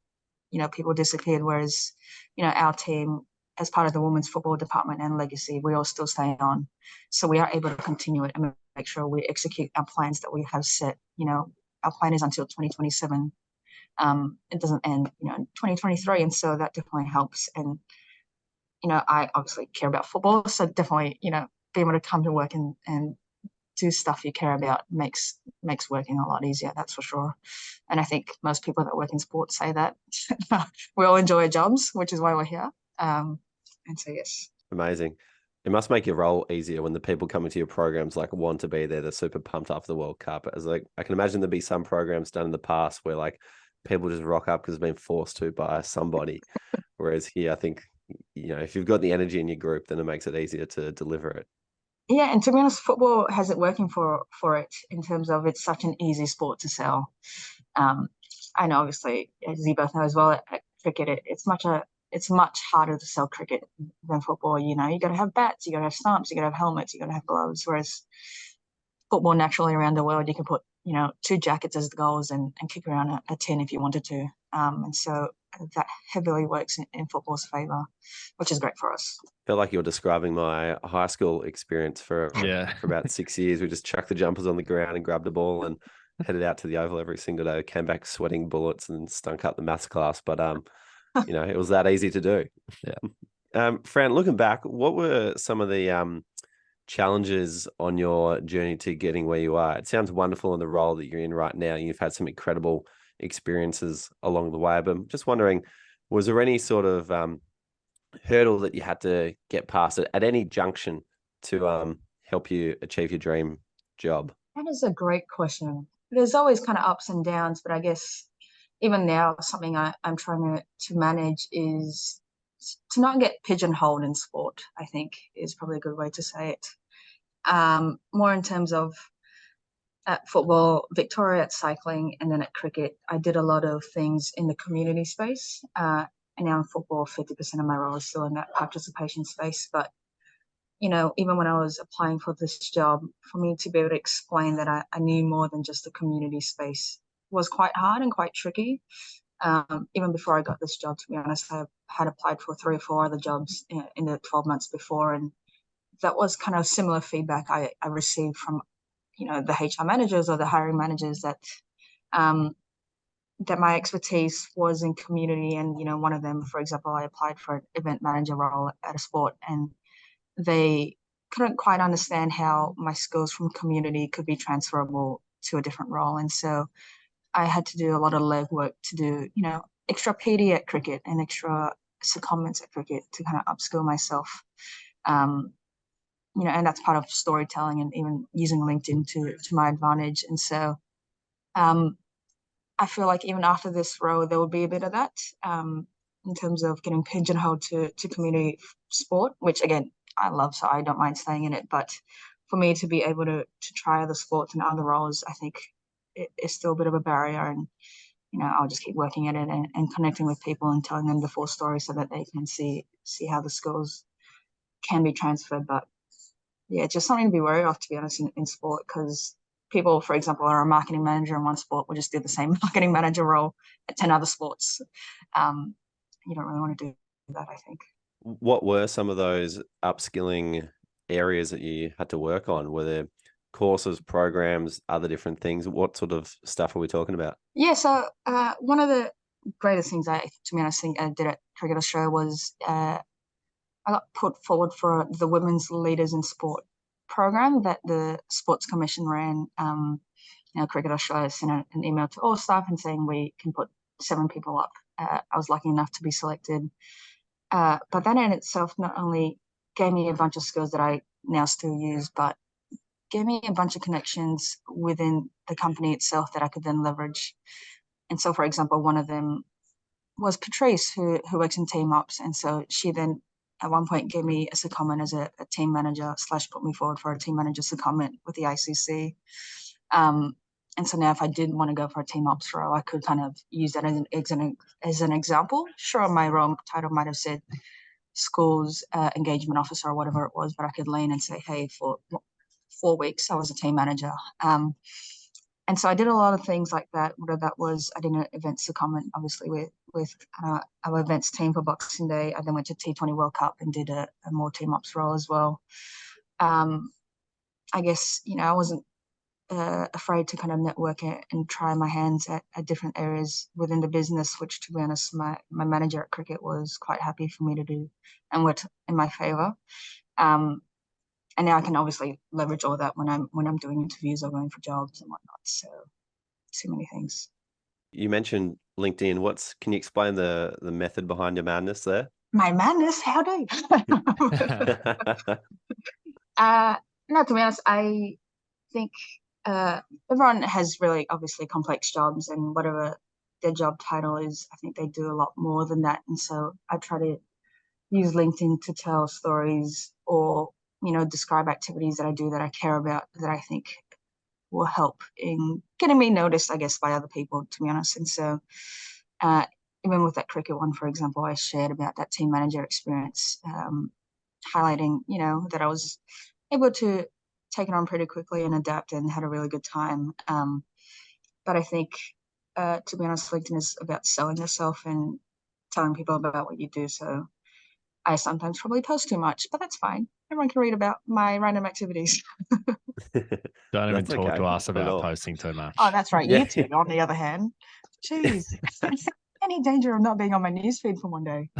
[SPEAKER 1] people disappeared, whereas, our team, as part of the women's football department and legacy, we all still stay on. So we are able to continue it and make sure we execute our plans that we have set. Our plan is until 2027. It doesn't end, in 2023. And so that definitely helps. And, I obviously care about football. So definitely, being able to come to work and do stuff you care about makes working a lot easier, that's for sure. And I think most people that work in sports say that. We all enjoy our jobs, which is why we're here. And so, yes.
[SPEAKER 4] Amazing. It must make your role easier when the people coming to your programs like want to be there. They're super pumped after the World Cup. As like, I can imagine there'd be some programs done in the past where like people just rock up because they've been forced to by somebody. Whereas here, I think, if you've got the energy in your group, then it makes it easier to deliver it.
[SPEAKER 1] Yeah, and to be honest, football has it working for it in terms of it's such an easy sport to sell. I know, obviously, as you both know as well, at cricket, it's much harder to sell cricket than football. You got to have bats, you got to have stumps, you got to have helmets, you got to have gloves. Whereas football, naturally around the world, you can put 2 jackets as the goals and kick around a 10 if you wanted to. And so that heavily works in football's favour, which is great for us.
[SPEAKER 4] I feel like you're describing my high school experience for about 6 years. We just chucked the jumpers on the ground and grabbed a ball and headed out to the oval every single day. Came back sweating bullets and stunk up the maths class. But, it was that easy to do. Yeah. Fran, looking back, what were some of the challenges on your journey to getting where you are? It sounds wonderful in the role that you're in right now. You've had some incredible experiences along the way, but I'm just wondering, was there any sort of hurdle that you had to get past at any junction to help you achieve your dream job?
[SPEAKER 1] That is a great question. There's always kind of ups and downs, but I guess even now, something I'm trying to manage is to not get pigeonholed in sport, I think is probably a good way to say it. More in terms of at football, Victoria at cycling, and then at cricket, I did a lot of things in the community space. And now in football, 50% of my role is still in that participation space. But, even when I was applying for this job, for me to be able to explain that I knew more than just the community space was quite hard and quite tricky. Even before I got this job, to be honest, I had applied for 3 or 4 other jobs in the 12 months before. And that was kind of similar feedback I received from the HR managers or the hiring managers that that my expertise was in community. And one of them, for example, I applied for an event manager role at a sport, and they couldn't quite understand how my skills from community could be transferable to a different role. And so I had to do a lot of legwork to do extra PD at cricket and extra secondments at cricket to kind of upskill myself. And that's part of storytelling and even using LinkedIn to my advantage. And so I feel like even after this role, there will be a bit of that in terms of getting pigeonholed to community sport, which again, I love, so I don't mind staying in it. But for me to be able to try other sports and other roles, I think it is still a bit of a barrier. And, I'll just keep working at it and connecting with people and telling them the full story so that they can see how the skills can be transferred. But yeah, just something to be wary of, to be honest, in sport, because people, for example, are a marketing manager in one sport, will just do the same marketing manager role at 10 other sports. You don't really want to do that, I think.
[SPEAKER 4] What were some of those upskilling areas that you had to work on? Were there courses, programs, other different things? What sort of stuff are we talking about?
[SPEAKER 1] Yeah, so one of the greatest things to be honest, I did at Cricket Australia was I got put forward for the Women's Leaders in Sport program that the Sports Commission ran. Cricket Australia sent an email to all staff and saying we can put 7 people up. I was lucky enough to be selected. But that in itself not only gave me a bunch of skills that I now still use, but gave me a bunch of connections within the company itself that I could then leverage. And so, for example, one of them was Patrice, who works in team ops. And so she then at one point gave me a secondment as a team manager / put me forward for a team manager secondment with the ICC. And so now if I did want to go for a team ops role, I could kind of use that as an example. Sure, my role title might have said schools engagement officer or whatever it was, but I could lean and say, hey, for 4 weeks, I was a team manager. And so I did a lot of things like that. Whether that was, I did an event secondment, obviously, with our events team for Boxing Day. I then went to T20 World Cup and did a more team ops role as well. I guess, I wasn't afraid to kind of network and try my hands at different areas within the business, which, to be honest, my manager at cricket was quite happy for me to do and worked in my favour. And now I can obviously leverage all that when I'm doing interviews or going for jobs and whatnot. So many things.
[SPEAKER 4] You mentioned LinkedIn. Can you explain the method behind your madness there?
[SPEAKER 1] My madness? How do you? No, to be honest, I think everyone has really obviously complex jobs, and whatever their job title is, I think they do a lot more than that. And so I try to use LinkedIn to tell stories or describe activities that I do that I care about, that I think will help in getting me noticed, I guess, by other people, to be honest. And so even with that cricket one, for example, I shared about that team manager experience, highlighting, that I was able to take it on pretty quickly and adapt and had a really good time. But I think, to be honest, LinkedIn is about selling yourself and telling people about what you do. So I sometimes probably post too much, but that's fine. Everyone can read about my random activities.
[SPEAKER 2] Don't even talk to us about posting too much.
[SPEAKER 1] Oh, that's right. Yeah. YouTube, on the other hand. Jeez. Any danger of not being on my newsfeed for one day?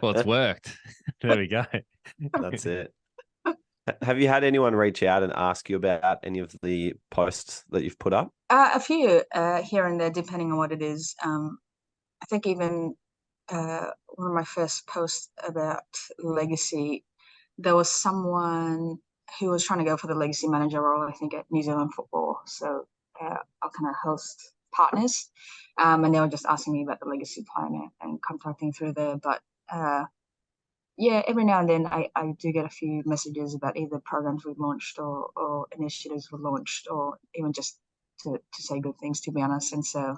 [SPEAKER 2] Well, it's worked. There we go.
[SPEAKER 4] That's it. Have you had anyone reach out and ask you about any of the posts that you've put up?
[SPEAKER 1] A few here and there, depending on what it is. I think even one of my first posts about legacy, there was someone who was trying to go for the legacy manager role, I think, at New Zealand Football. So I'll kind of host partners, and they were just asking me about the legacy plan and contacting through there. But yeah, every now and then I do get a few messages about either programs we've launched or initiatives we've launched, or even just to say good things, to be honest. And so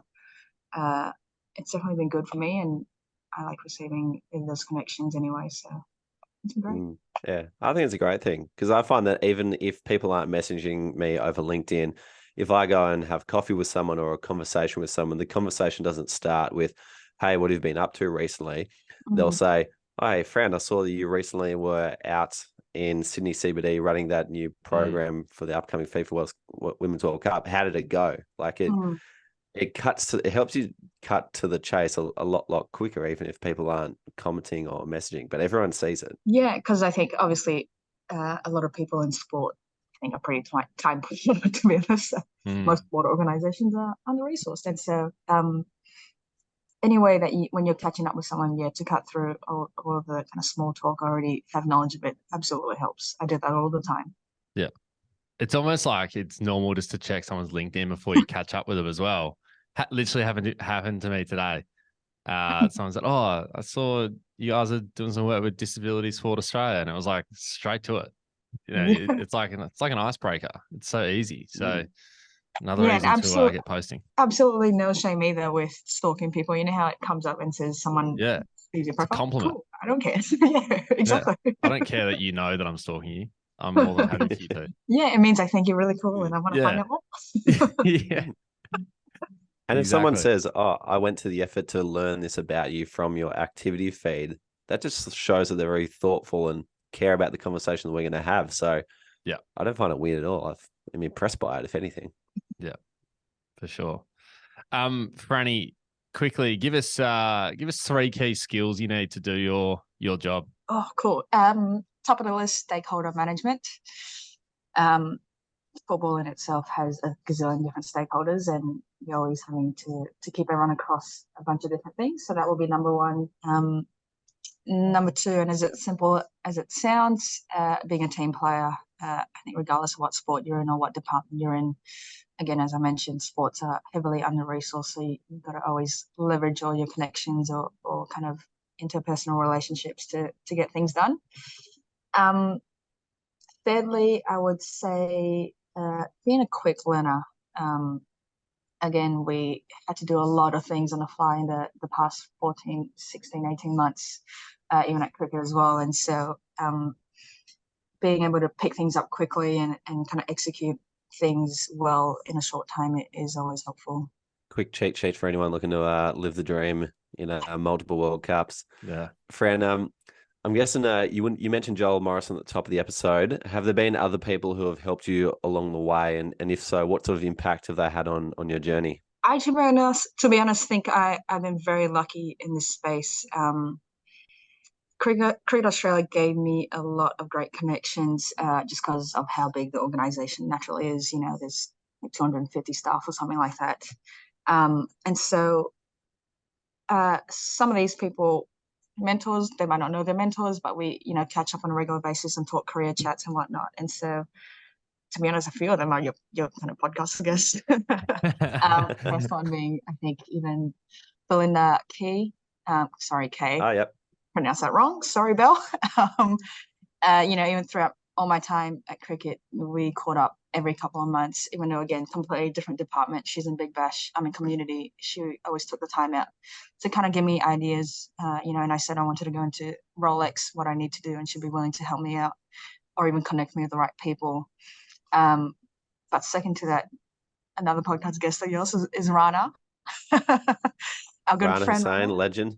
[SPEAKER 1] it's definitely been good for me, and I like receiving those connections anyway. So it's been great.
[SPEAKER 4] Yeah, I think it's a great thing, because I find that even if people aren't messaging me over LinkedIn, if I go and have coffee with someone or a conversation with someone, the conversation doesn't start with, hey, what have you been up to recently? They'll say, hey, Fran, I saw that you recently were out in Sydney CBD running that new program for the upcoming FIFA Women's World Cup. How did it go? Like it helps you cut to the chase a lot quicker, even if people aren't commenting or messaging, but everyone sees it.
[SPEAKER 1] Yeah, because I think obviously a lot of people in sport, I think, are pretty time poor, to be honest. Most sport organizations are under-resourced. And so anyway, that when you're catching up with someone, to cut through all of the kind of small talk, already have knowledge of it, absolutely helps. I do that all the time. Yeah.
[SPEAKER 2] It's almost like it's normal just to check someone's LinkedIn before you catch up with them as well. Literally happened to me today. Someone said, "Oh, I saw you guys are doing some work with Disability Sport Australia," and it was like straight to it. You know, it's like an icebreaker. It's so easy. So another reason to get posting.
[SPEAKER 1] Absolutely no shame either with stalking people. You know how it comes up and says someone sees your profile?
[SPEAKER 2] It's a compliment.
[SPEAKER 1] Cool. I don't care. Yeah, exactly.
[SPEAKER 2] Yeah. I don't care that you know that I'm stalking you. I'm more than happy for you to.
[SPEAKER 1] Yeah, it means I think you're really cool and I want to find out more.
[SPEAKER 2] Yeah.
[SPEAKER 4] And if someone says, "Oh, I went to the effort to learn this about you from your activity feed," that just shows that they're very thoughtful and care about the conversation that we're going to have. So
[SPEAKER 2] yeah,
[SPEAKER 4] I don't find it weird at all. I'm impressed by it, if anything.
[SPEAKER 2] Yeah, for sure. Franny, quickly give us 3 key skills you need to do your job.
[SPEAKER 1] Oh, cool. Top of the list, stakeholder management. Football in itself has a gazillion different stakeholders, and you're always having to keep everyone across a bunch of different things. So that will be number one. Number two, and as simple as it sounds, being a team player. I think regardless of what sport you're in or what department you're in, again, as I mentioned, sports are heavily under-resourced, so you've got to always leverage all your connections or kind of interpersonal relationships to get things done. Thirdly, I would say being a quick learner. Again, we had to do a lot of things on the fly in the past 14, 16, 18 months, even at cricket as well. And so being able to pick things up quickly and kind of execute things well in a short time is always helpful.
[SPEAKER 4] Quick cheat sheet for anyone looking to live the dream in multiple World Cups.
[SPEAKER 2] Yeah.
[SPEAKER 4] Fran, I'm guessing you mentioned Joel Morrison at the top of the episode. Have there been other people who have helped you along the way? And if so, what sort of impact have they had on your journey?
[SPEAKER 1] I, to be honest, think I've been very lucky in this space. Cricket Australia gave me a lot of great connections just because of how big the organisation naturally is. You know, there's 250 staff or something like that. And so some of these people, mentors, they might not know they're mentors, but we, catch up on a regular basis and talk career chats and whatnot. And so, to be honest, a few of them are your kind of podcast guests. First one being, I think, even Belinda Kay. Kay.
[SPEAKER 4] Oh, yep.
[SPEAKER 1] Pronounced that wrong. Sorry, Belle. Even throughout all my time at cricket, we caught up every couple of months, even though, again, completely different department. She's in Big Bash, I'm in community. She always took the time out to kind of give me ideas, and I said I wanted to go into Rolex, what I need to do, and she'd be willing to help me out or even connect me with the right people. But second to that, another podcast guest of yours is Rana. Our good
[SPEAKER 4] Rana
[SPEAKER 1] friend.
[SPEAKER 4] Hussain, legend.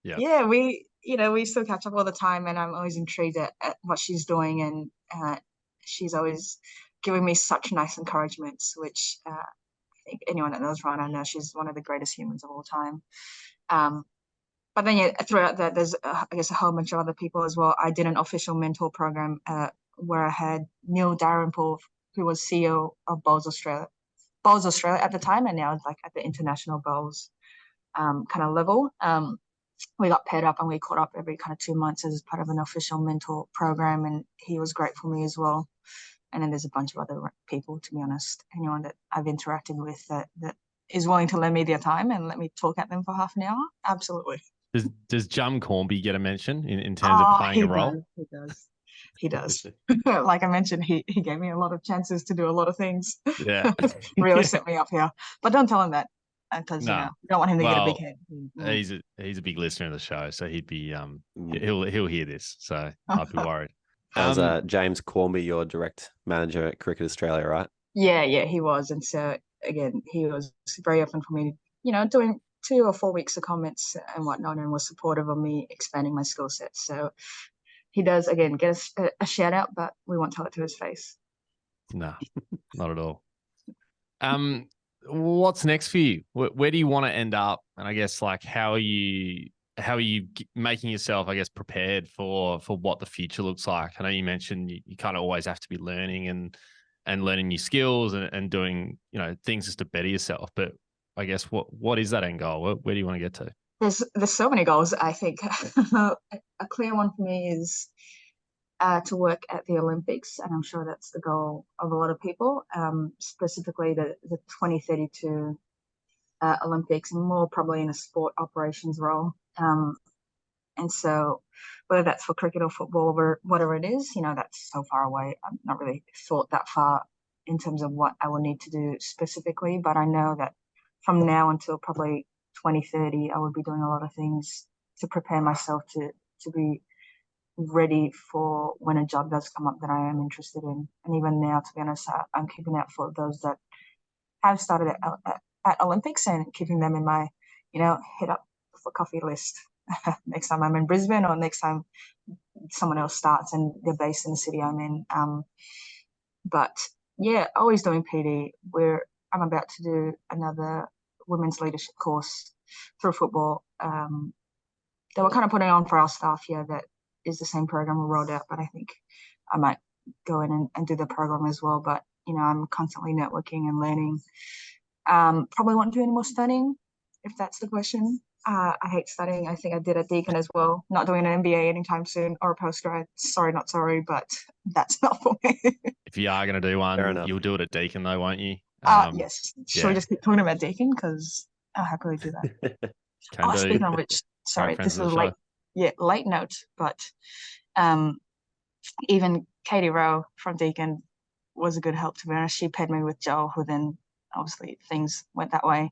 [SPEAKER 1] Yeah, we still catch up all the time, and I'm always intrigued at what she's doing, and she's always giving me such nice encouragements, which I think anyone that knows Rana knows she's one of the greatest humans of all time. But then throughout that, there's I guess a whole bunch of other people as well. I did an official mentor program where I had Neil Dalrymple, who was CEO of Bowls Australia at the time, and now like at the international bowls kind of level. we got paired up and we caught up every kind of 2 months as part of an official mentor program, and he was great for me as well. And then there's a bunch of other people, to be honest, anyone that I've interacted with that is willing to lend me their time and let me talk at them for half an hour. Absolutely.
[SPEAKER 2] Does Jum Cornby get a mention in terms of playing a role?
[SPEAKER 1] He does. Like I mentioned, he gave me a lot of chances to do a lot of things.
[SPEAKER 2] Yeah.
[SPEAKER 1] Really set me up here. But don't tell him that, because
[SPEAKER 2] No.
[SPEAKER 1] you don't want him to get a big head.
[SPEAKER 2] He's a big listener of the show, so he'd be he'll hear this, so I'd be worried.
[SPEAKER 4] How's James Cornby, your direct manager at Cricket Australia, right?
[SPEAKER 1] Yeah, he was. And so again, he was very open for me, doing 2 or 4 weeks of comments and whatnot, and was supportive of me expanding my skill set. So he does, again, get a shout out, but we won't tell it to his face.
[SPEAKER 2] No, not at all. What's next for you? Where do you want to end up? And I guess, like, how are you making yourself, I guess, prepared for what the future looks like? I know you mentioned you kind of always have to be learning and learning new skills and doing, things just to better yourself. But I guess what is that end goal? Where do you want to get to?
[SPEAKER 1] There's so many goals. I think a clear one for me is to work at the Olympics, and I'm sure that's the goal of a lot of people, specifically the 2032 Olympics, and more probably in a sport operations role. And so whether that's for cricket or football or whatever it is, that's so far away. I've not really thought that far in terms of what I will need to do specifically, but I know that from now until probably 2030, I would be doing a lot of things to prepare myself to be ready for when a job does come up that I am interested in. And even now, to be honest, I'm keeping out for those that have started at Olympics and keeping them in my, hit up for coffee list next time I'm in Brisbane or next time someone else starts and they're based in the city I'm in. But yeah, always doing PD. I'm about to do another women's leadership course through football. They were kind of putting on for our staff here that is the same program we rolled out, but I think I might go in and do the program as well. But, I'm constantly networking and learning. Probably won't do any more studying, if that's the question. I hate studying. I think I did at Deakin as well. Not doing an MBA anytime soon or a postgrad. Sorry, not sorry, but that's not for me.
[SPEAKER 2] If you are going to do one, you'll do it at Deakin though, won't you?
[SPEAKER 1] Yes. Should we just keep talking about Deakin? Because I'll happily do that. Speaking of which, sorry, this is a late note, but even Katie Rowe from Deakin was a good help, to be honest. She paired me with Joel, who then obviously things went that way.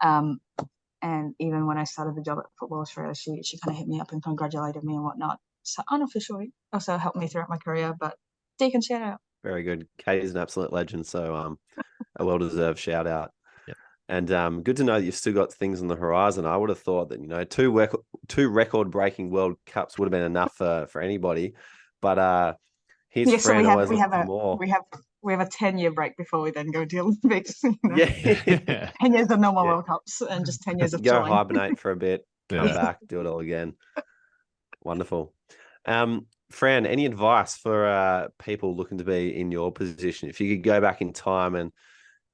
[SPEAKER 1] And even when I started the job at Football Australia, she kind of hit me up and congratulated me and whatnot. So unofficially also helped me throughout my career, but Deakin, shout out.
[SPEAKER 4] Very good. Katie's an absolute legend, so a well-deserved shout out.
[SPEAKER 2] Yep.
[SPEAKER 4] And good to know that you've still got things on the horizon. I would have thought that, two record-breaking World Cups would have been enough for anybody, but here's Fran always looking for more.
[SPEAKER 1] We have a 10-year break before we then go to the Olympics.
[SPEAKER 4] Yeah.
[SPEAKER 1] 10 years of normal World Cups and just 10 years of
[SPEAKER 4] go
[SPEAKER 1] chilling.
[SPEAKER 4] hibernate for a bit, come back, do it all again. Wonderful. Fran, any advice for people looking to be in your position? If you could go back in time and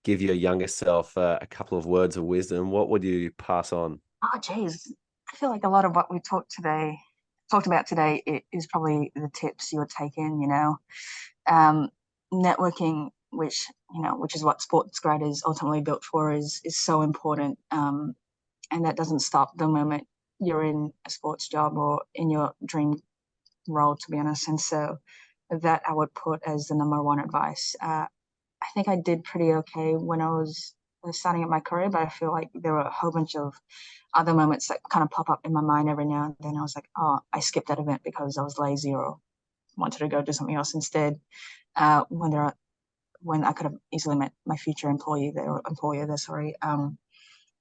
[SPEAKER 4] give your younger self a couple of words of wisdom, what would you pass on?
[SPEAKER 1] Oh, geez. I feel like a lot of what we talked about today is probably the tips you would take in, networking, which is what sports grad is ultimately built for, is so important. And that doesn't stop the moment you're in a sports job or in your dream role, to be honest. And so that I would put as the number one advice. I think I did pretty okay when I was starting at my career, but I feel like there were a whole bunch of other moments that kind of pop up in my mind every now and then. I was like, oh, I skipped that event because I was lazy or wanted to go do something else instead. When I could have easily met my future employer there.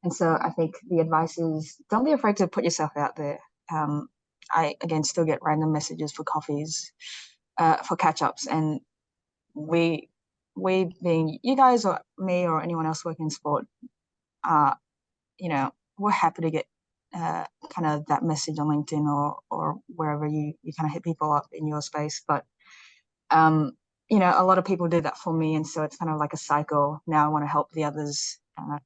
[SPEAKER 1] And so I think the advice is don't be afraid to put yourself out there. I, again, still get random messages for coffees, for catch-ups. And we being you guys or me or anyone else working in sport, we're happy to get kind of that message on LinkedIn or wherever you kind of hit people up in your space. But, a lot of people do that for me. And so it's kind of like a cycle. Now I want to help the others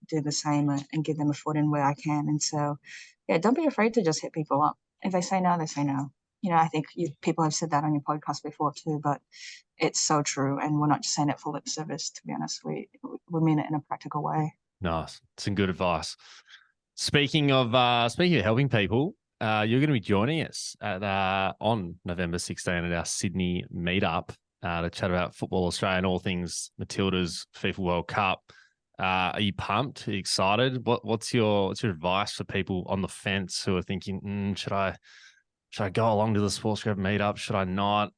[SPEAKER 1] do the same and give them a foot in where I can. And so, yeah, don't be afraid to just hit people up. If they say no, they say no. I think people have said that on your podcast before too, but it's so true. And we're not just saying it for lip service, to be honest. We mean it in a practical way.
[SPEAKER 2] Nice. Some good advice. Speaking of helping people, you're going to be joining us on November 16 at our Sydney Meetup to chat about Football Australia and all things Matilda's FIFA World Cup. Are you pumped? Are you excited? What's your advice for people on the fence who are thinking, should I go along to the Sports Grad Meetup? Should I not?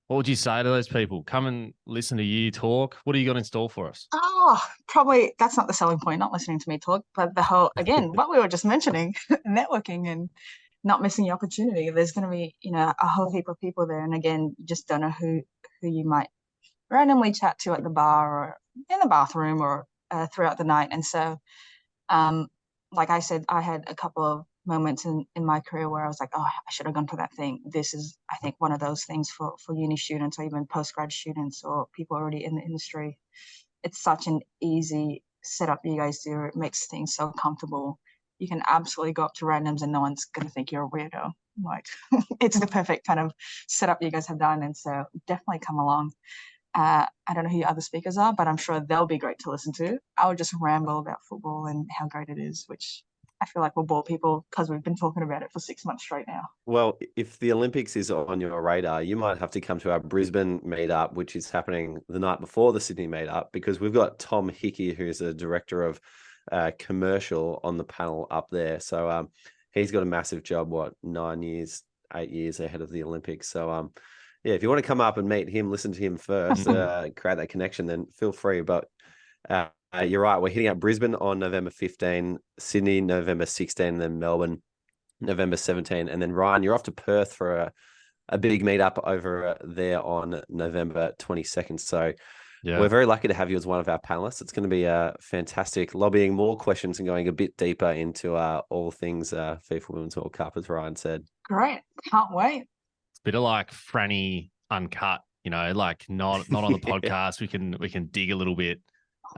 [SPEAKER 2] What would you say to those people? Come and listen to you talk. What do you got in store for us?
[SPEAKER 1] Oh, probably that's not the selling point, not listening to me talk, but the whole, again, what we were just mentioning, networking and not missing the opportunity. There's going to be, a whole heap of people there. And again, you just don't know who you might randomly chat to at the bar or in the bathroom or throughout the night. And so, like I said, I had a couple of moments in my career where I was like, oh, I should have gone to that thing. This is, I think, one of those things for uni students or even postgrad students or people already in the industry. It's such an easy setup you guys do. It makes things so comfortable. You can absolutely go up to randoms and no one's going to think you're a weirdo. Like, it's the perfect kind of setup you guys have done. And so definitely come along. I don't know who your other speakers are, but I'm sure they'll be great to listen to. I would just ramble about football and how great it is, which I feel like we'll bore people because we've been talking about it for 6 months straight now.
[SPEAKER 4] Well, if the Olympics is on your radar, you might have to come to our Brisbane meetup, which is happening the night before the Sydney meetup, because we've got Tom Hickey, who's a director of commercial, on the panel up there. So he's got a massive job, 8 years ahead of the Olympics. So yeah, if you want to come up and meet him, listen to him first, create that connection, then feel free. But you're right. We're hitting up Brisbane on November 15, Sydney, November 16, and then Melbourne, November 17. And then Ryan, you're off to Perth for a big meetup over there on November 22nd. So yeah, we're very lucky to have you as one of our panelists. It's going to be fantastic, lobbying more questions and going a bit deeper into all things FIFA Women's World Cup, as Ryan said.
[SPEAKER 1] Great. Can't wait.
[SPEAKER 2] It's a bit of like Franny uncut, like not on the podcast. We can dig a little bit.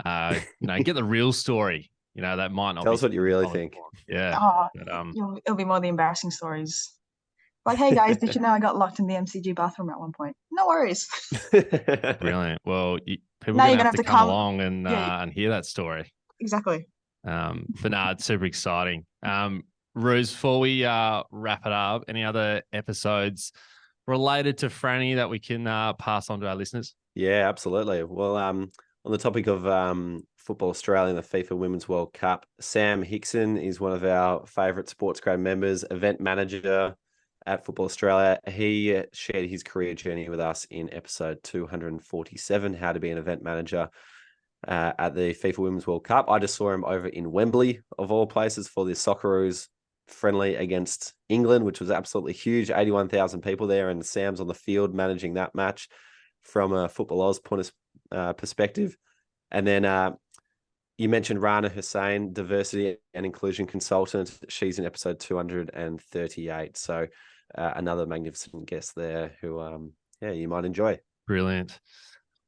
[SPEAKER 2] Get the real story. That might not.
[SPEAKER 4] Tell us what you really think.
[SPEAKER 2] Yeah.
[SPEAKER 1] But, it'll be more the embarrassing stories. Like, hey guys, did you know I got locked in the MCG bathroom at one point? No worries.
[SPEAKER 2] Brilliant. Well, people are gonna have to come along and hear that story.
[SPEAKER 1] Exactly.
[SPEAKER 2] But no, it's super exciting. Ruse, before we wrap it up, any other episodes related to Franny that we can pass on to our listeners?
[SPEAKER 4] Yeah, absolutely. Well, on the topic of Football Australia and the FIFA Women's World Cup, Sam Hickson is one of our favourite Sports Grad members, event manager at Football Australia. He shared his career journey with us in episode 247, how to be an event manager at the FIFA Women's World Cup. I just saw him over in Wembley, of all places, for the Socceroos friendly against England, which was absolutely huge. 81,000 people there, and Sam's on the field managing that match from a Football Oz point of perspective. And then you mentioned Rana Hussain, diversity and inclusion consultant. She's in episode 238. So another magnificent guest there who, you might enjoy.
[SPEAKER 2] Brilliant.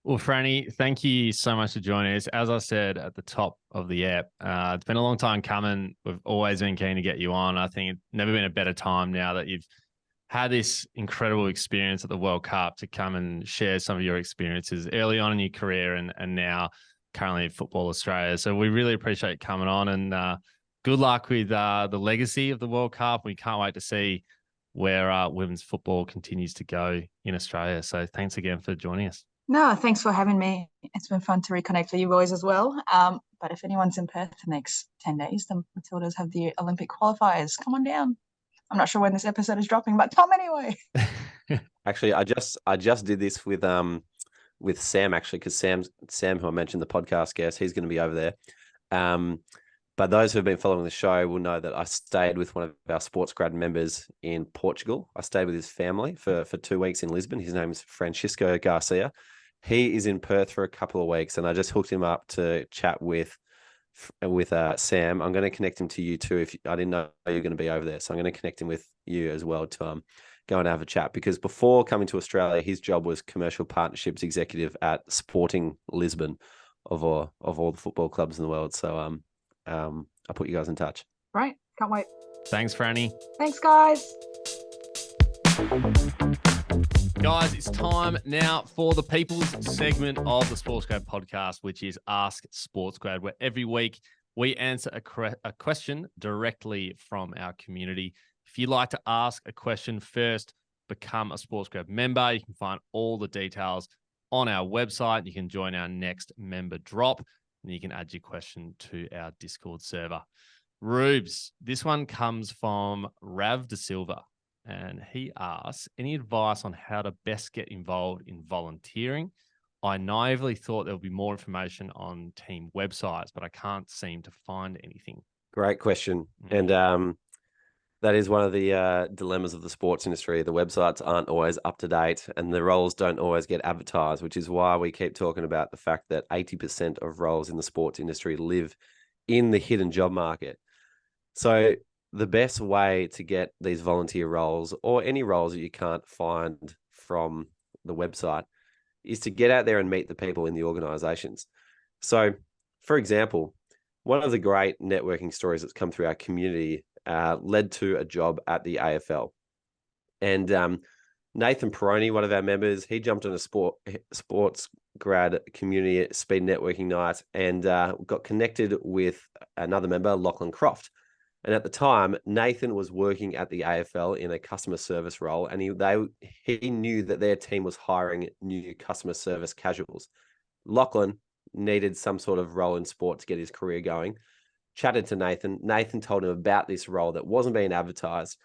[SPEAKER 2] Well, Franny, thank you so much for joining us. As I said at the top of the app, it's been a long time coming. We've always been keen to get you on. I think it's never been a better time now that you've had this incredible experience at the World Cup to come and share some of your experiences early on in your career and now currently at Football Australia. So we really appreciate coming on, and good luck with the legacy of the World Cup. We can't wait to see where women's football continues to go in Australia. So thanks again for joining us.
[SPEAKER 1] No, thanks for having me. It's been fun to reconnect with you boys as well. But if anyone's in Perth the next 10 days, the Matildas have the Olympic qualifiers. Come on down. I'm not sure when this episode is dropping, but come anyway.
[SPEAKER 4] Actually, I just did this with Sam, actually, because Sam, who I mentioned, the podcast guest, he's going to be over there. But those who have been following the show will know that I stayed with one of our Sports Grad members in Portugal. I stayed with his family for 2 weeks in Lisbon. His name is Francesca Garcia. He is in Perth for a couple of weeks, and I just hooked him up to chat with Sam. I'm going to connect him to you too. If I didn't know you're going to be over there, so I'm going to connect him with you as well to go and have a chat, because before coming to Australia, his job was commercial partnerships executive at Sporting Lisbon, all the football clubs in the world. So I'll put you guys in touch.
[SPEAKER 1] Right. Can't wait.
[SPEAKER 2] Thanks, Franny.
[SPEAKER 1] Thanks, guys.
[SPEAKER 2] Guys, it's time now for the people's segment of the Sports Grad podcast, which is Ask Sports Grad, where every week we answer a question directly from our community. If you'd like to ask a question first, become a Sports Grad member. You can find all the details on our website. You can join our next member drop, and you can add your question to our Discord server. Rubes, this one comes from Rav De Silva, and he asks, any advice on how to best get involved in volunteering? I naively thought there would be more information on team websites, but I can't seem to find anything.
[SPEAKER 4] Great question. And that is one of the dilemmas of the sports industry. The websites aren't always up to date and the roles don't always get advertised, which is why we keep talking about the fact that 80% of roles in the sports industry live in the hidden job market. So the best way to get these volunteer roles, or any roles that you can't find from the website, is to get out there and meet the people in the organizations. So, for example, one of the great networking stories that's come through our community led to a job at the AFL. And Nathan Peroni, one of our members, he jumped on a sports grad community speed networking night and got connected with another member, Lachlan Croft. And at the time, Nathan was working at the AFL in a customer service role, and he knew that their team was hiring new customer service casuals. Lachlan needed some sort of role in sport to get his career going. Chatted to Nathan. Nathan told him about this role that wasn't being advertised.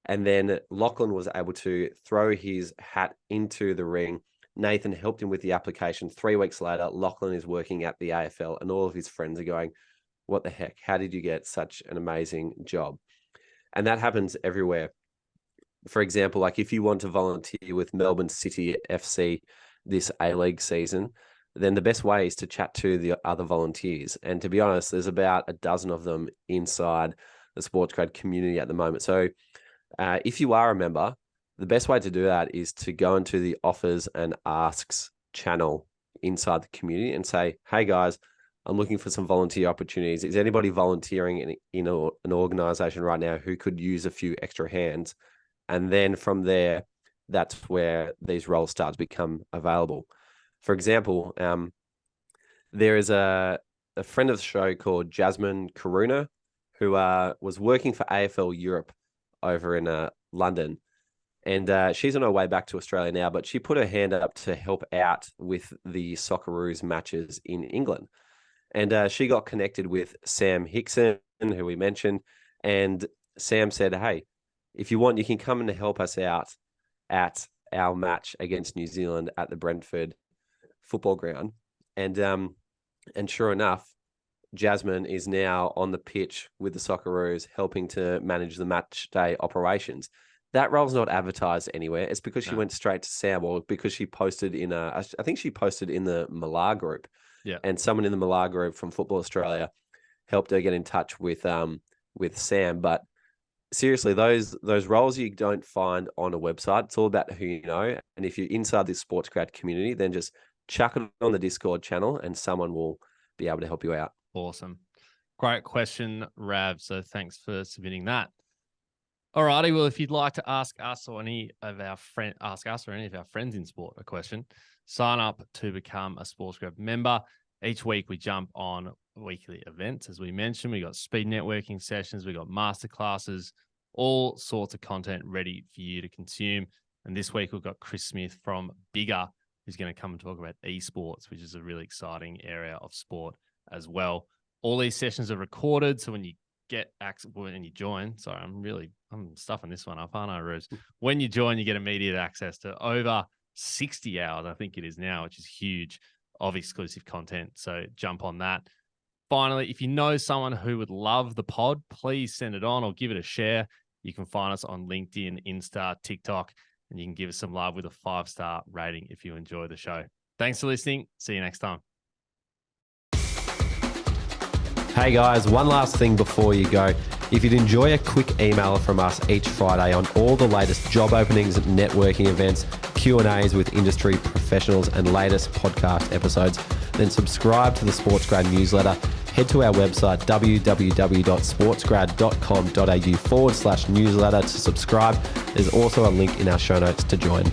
[SPEAKER 4] And then Lachlan was able to throw his hat into the ring. Nathan helped him with the application. 3 weeks later, Lachlan is working at the AFL, and all of his friends are going, what the heck? How did you get such an amazing job? And that happens everywhere. For example, like if you want to volunteer with Melbourne City FC this A-League season, then the best way is to chat to the other volunteers. And to be honest, there's about a dozen of them inside the Sports Grad community at the moment. So if you are a member, the best way to do that is to go into the offers and asks channel inside the community and say, hey guys, I'm looking for some volunteer opportunities. Is anybody volunteering in an organization right now who could use a few extra hands? And then from there, that's where these roles start to become available. For example, there is a friend of the show called Jasmine Karuna, who was working for AFL Europe over in London. And she's on her way back to Australia now, but she put her hand up to help out with the Socceroos matches in England. And she got connected with Sam Hickson, who we mentioned. And Sam said, hey, if you want, you can come and help us out at our match against New Zealand at the Brentford football ground. And sure enough, Jasmine is now on the pitch with the Socceroos helping to manage the match day operations. That role's not advertised anywhere. It's because she went straight to Sam, or because she posted in I think she posted in the Malar group.
[SPEAKER 2] Yeah.
[SPEAKER 4] And someone in the Malar group from Football Australia helped her get in touch with Sam. But seriously, those roles you don't find on a website. It's all about who you know. And if you're inside this Sports Grad community, then just chuck it on the Discord channel and someone will be able to help you out.
[SPEAKER 2] Awesome. Great question, Rav. So thanks for submitting that. All righty. Well, if you'd like to ask us or any of our friends in sport a question, sign up to become a Sports Grad member. Each week we jump on weekly events. As we mentioned, we got speed networking sessions, we got masterclasses, all sorts of content ready for you to consume. And this week we've got Chris Smith from Bigger, who's going to come and talk about esports, which is a really exciting area of sport as well. All these sessions are recorded, so when you get access, when you join, I'm stuffing this one up, aren't I, Rose? When you join, you get immediate access to over 60 hours, I think it is now, which is huge, of exclusive content. So jump on that. Finally, if you know someone who would love the pod, please send it on or give it a share. You can find us on LinkedIn, Insta, TikTok, and you can give us some love with a 5-star rating if you enjoy the show. Thanks for listening. See you next time.
[SPEAKER 4] Hey guys, one last thing before you go. If you'd enjoy a quick email from us each Friday on all the latest job openings, networking events, Q&As with industry professionals, and latest podcast episodes, then subscribe to the SportsGrad newsletter. Head to our website, www.sportsgrad.com.au/newsletter to subscribe. There's also a link in our show notes to join.